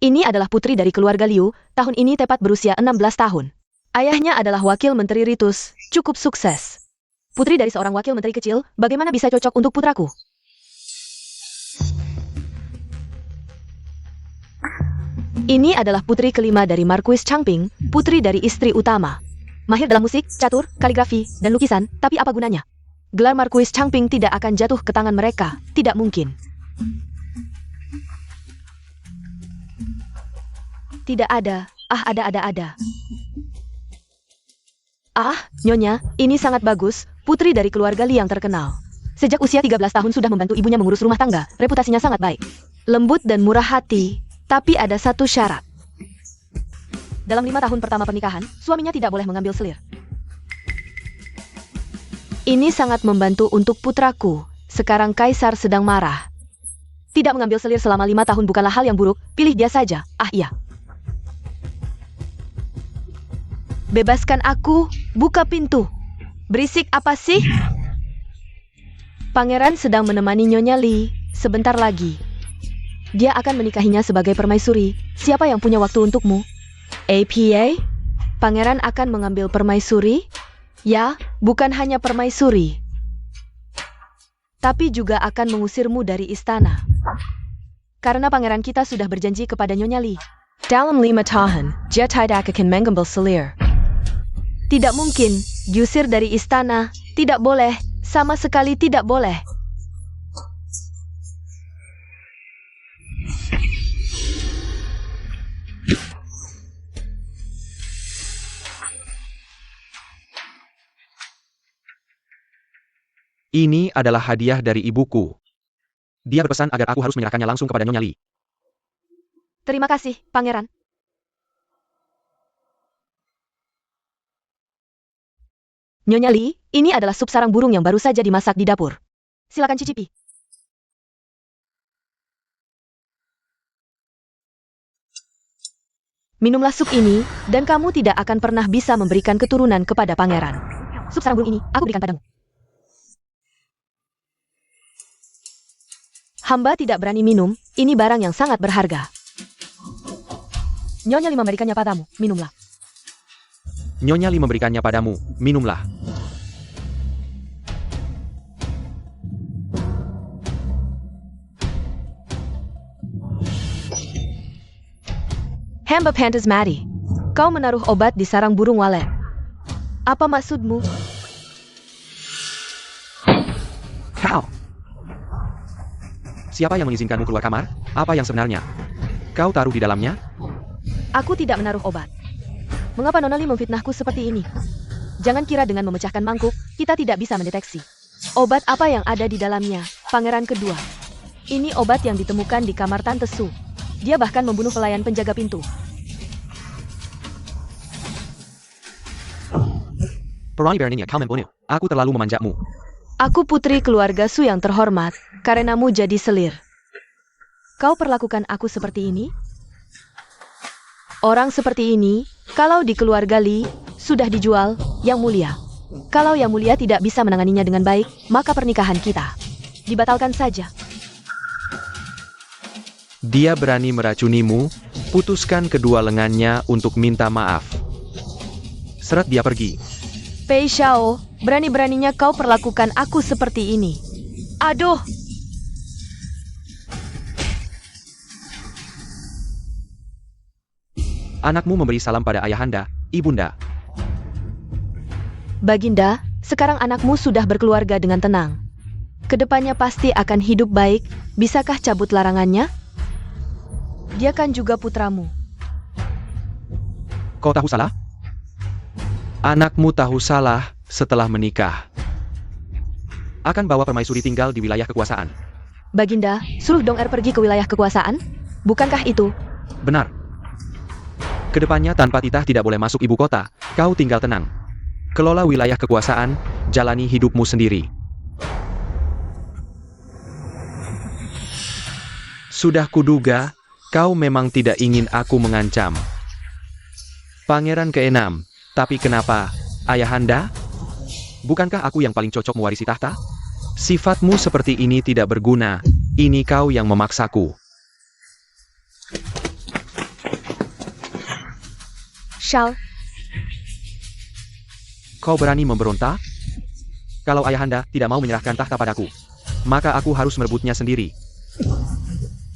Ini adalah putri dari keluarga Liu, tahun ini tepat berusia 16 tahun. Ayahnya adalah wakil menteri Ritus, cukup sukses. Putri dari seorang wakil menteri kecil, bagaimana bisa cocok untuk putraku? Ini adalah putri kelima dari Marquis Changping, putri dari istri utama. Mahir dalam musik, catur, kaligrafi, dan lukisan, tapi apa gunanya? Gelar Marquis Changping tidak akan jatuh ke tangan mereka, tidak mungkin. Tidak ada, ada. Ah, Nyonya, ini sangat bagus, putri dari keluarga Li yang terkenal. Sejak usia 13 tahun sudah membantu ibunya mengurus rumah tangga, reputasinya sangat baik. Lembut dan murah hati, tapi ada satu syarat. Dalam 5 tahun pertama pernikahan, suaminya tidak boleh mengambil selir. Ini sangat membantu untuk putraku, sekarang Kaisar sedang marah. Tidak mengambil selir selama 5 tahun bukanlah hal yang buruk, pilih dia saja, ah iya. Bebaskan aku, buka pintu. Berisik apa sih? Pangeran sedang menemani Nyonya Li, sebentar lagi. Dia akan menikahinya sebagai permaisuri. Siapa yang punya waktu untukmu? APA? Pangeran akan mengambil permaisuri? Ya, bukan hanya permaisuri. Tapi juga akan mengusirmu dari istana. Karena pangeran kita sudah berjanji kepada Nyonya Li. Dalam 5 tahun, dia tidak akan mengambil selir. Tidak mungkin. Diusir dari istana. Tidak boleh. Sama sekali tidak boleh. Ini adalah hadiah dari ibuku. Dia berpesan agar aku harus menyerahkannya langsung kepada Nyonya Li. Terima kasih, Pangeran. Nyonya Li, ini adalah sup sarang burung yang baru saja dimasak di dapur. Silakan cicipi. Minumlah sup ini, dan kamu tidak akan pernah bisa memberikan keturunan kepada pangeran. Sup sarang burung ini, aku berikan padamu. Hamba tidak berani minum, ini barang yang sangat berharga. Nyonya Li memberikannya padamu, minumlah. Nyonya Li memberikannya padamu, minumlah. Hamba Pantas Mati, kau menaruh obat di sarang burung walet. Apa maksudmu? Kau! Siapa yang mengizinkanmu keluar kamar? Apa yang sebenarnya? Kau taruh di dalamnya? Aku tidak menaruh obat. Mengapa Nona Li memfitnahku seperti ini? Jangan kira dengan memecahkan mangkuk, kita tidak bisa mendeteksi. Obat apa yang ada di dalamnya, Pangeran kedua. Ini obat yang ditemukan di kamar Tante Su. Dia bahkan membunuh pelayan penjaga pintu. Perani beraninya kau membunuh. Aku terlalu memanjamu. Aku putri keluarga Su yang terhormat, karenamu jadi selir. Kau perlakukan aku seperti ini? Orang seperti ini, kalau di keluarga Li, sudah dijual, Yang Mulia. Kalau Yang Mulia tidak bisa menanganinya dengan baik, maka pernikahan kita dibatalkan saja. Dia berani meracunimu, putuskan kedua lengannya untuk minta maaf. Seret dia pergi. Pei Xiao, berani-beraninya kau perlakukan aku seperti ini. Aduh! Anakmu memberi salam pada ayahanda, ibunda. Baginda, sekarang anakmu sudah berkeluarga dengan tenang. Kedepannya pasti akan hidup baik, bisakah cabut larangannya? Dia kan juga putramu. Kau tahu salah? Anakmu tahu salah setelah menikah. Akan bawa permaisuri tinggal di wilayah kekuasaan. Baginda, suruh Dong Er pergi ke wilayah kekuasaan? Bukankah itu? Benar. Kedepannya tanpa titah tidak boleh masuk ibu kota, kau tinggal tenang. Kelola wilayah kekuasaan, jalani hidupmu sendiri. Sudah kuduga, kau memang tidak ingin aku mengancam. Pangeran ke-6, tapi kenapa, ayahanda? Bukankah aku yang paling cocok mewarisi tahta? Sifatmu seperti ini tidak berguna, ini kau yang memaksaku. Shal, Kau berani memberontak? Kalau ayahanda tidak mau menyerahkan tahta padaku, maka aku harus merebutnya sendiri.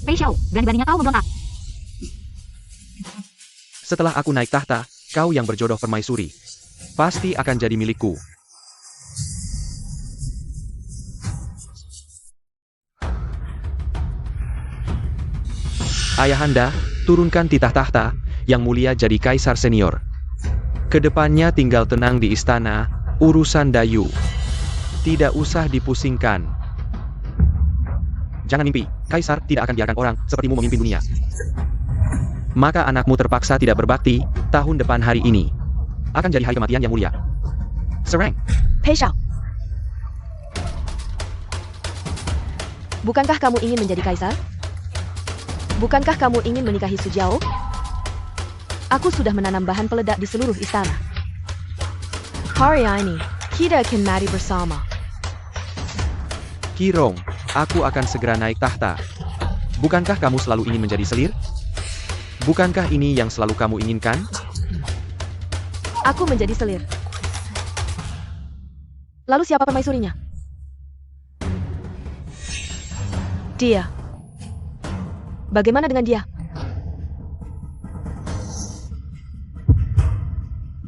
Pei Xiao, berani-beraninya kau memberontak. Setelah aku naik tahta, kau yang berjodoh permaisuri pasti akan jadi milikku. Ayahanda, turunkan titah tahta, Yang Mulia jadi kaisar senior. Kedepannya tinggal tenang di istana, urusan Dayu. Tidak usah dipusingkan. Jangan mimpi, kaisar tidak akan biarkan orang sepertimu memimpin dunia. Maka anakmu terpaksa tidak berbakti, tahun depan hari ini akan jadi hari kematian Yang Mulia. Serang! Pei Xiao. Bukankah kamu ingin menjadi kaisar? Bukankah kamu ingin menikahi Su Jiao? Aku sudah menanam bahan peledak di seluruh istana. Hari ini, kita akan mati bersama. Kirong, aku akan segera naik tahta. Bukankah kamu selalu ingin menjadi selir? Bukankah ini yang selalu kamu inginkan? Aku menjadi selir. Lalu siapa permaisurinya? Dia. Bagaimana dengan dia?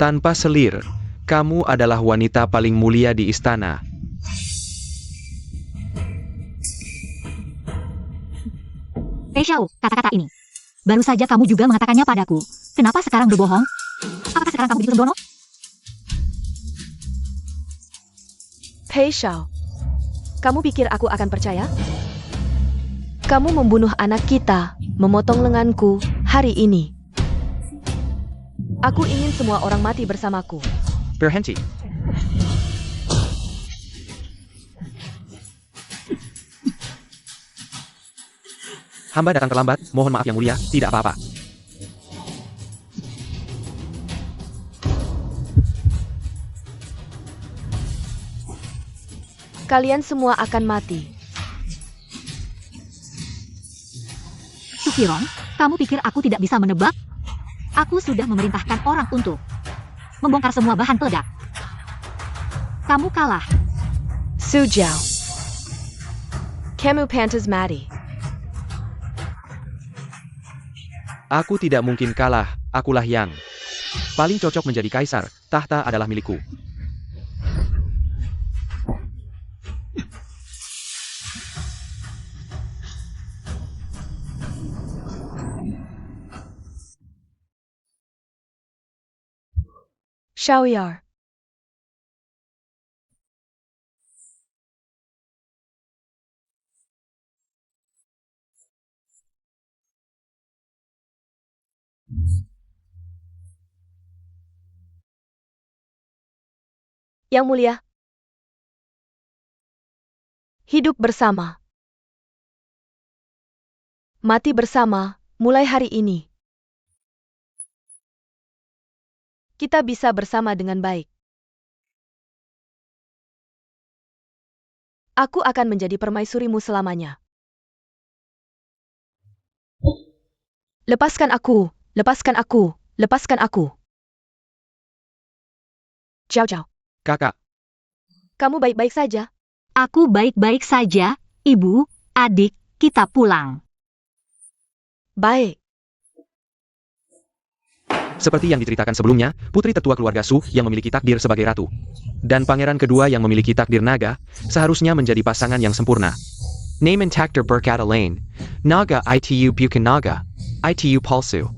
Tanpa selir, Kamu adalah wanita paling mulia di istana. Fei Xiao, kata-kata ini. Baru saja kamu juga mengatakannya padaku. Kenapa sekarang berbohong? Apakah sekarang kamu begitu sembrono? Pei Xiao, kamu pikir aku akan percaya? Kamu membunuh anak kita, memotong lenganku, hari ini. Aku ingin semua orang mati bersamaku. Berhenti. Hamba datang terlambat, mohon maaf yang mulia, tidak apa-apa. Kalian semua akan mati. Su Qiron, kamu pikir aku tidak bisa menebak? Aku sudah memerintahkan orang untuk membongkar semua bahan peledak. Kamu kalah. Su Jiao. Kamu pantas mati. Aku tidak mungkin kalah, akulah yang paling cocok menjadi kaisar, tahta adalah milikku. Xiaoyar. Yang mulia, hidup bersama, mati bersama, mulai hari ini. Kita bisa bersama dengan baik. Aku akan menjadi permaisurimu selamanya. Lepaskan aku, lepaskan aku, lepaskan aku. Jiao Jiao, Kakak, kamu baik-baik saja? Aku baik-baik saja, ibu, adik, kita pulang. Baik. seperti yang diceritakan sebelumnya, putri tertua keluarga Su yang memiliki takdir sebagai ratu. Dan pangeran kedua yang memiliki takdir naga, seharusnya menjadi pasangan yang sempurna. Name and takdir berkata lain. Naga itu bukan naga. Itu palsu.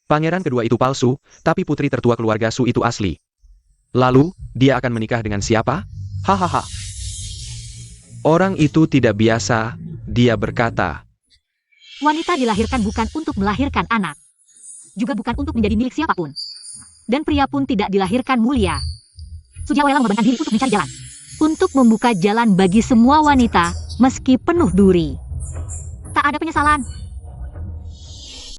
Pangeran kedua itu palsu, tapi putri tertua keluarga Su itu asli. Lalu, dia akan menikah dengan siapa? Hahaha. Orang itu tidak biasa, dia berkata. Wanita dilahirkan bukan untuk melahirkan anak. Juga bukan untuk menjadi milik siapapun. Dan pria pun tidak dilahirkan mulia. Sujiao rela mengorbankan diri untuk mencari jalan. Untuk membuka jalan bagi semua wanita, meski penuh duri. Tak ada penyesalan.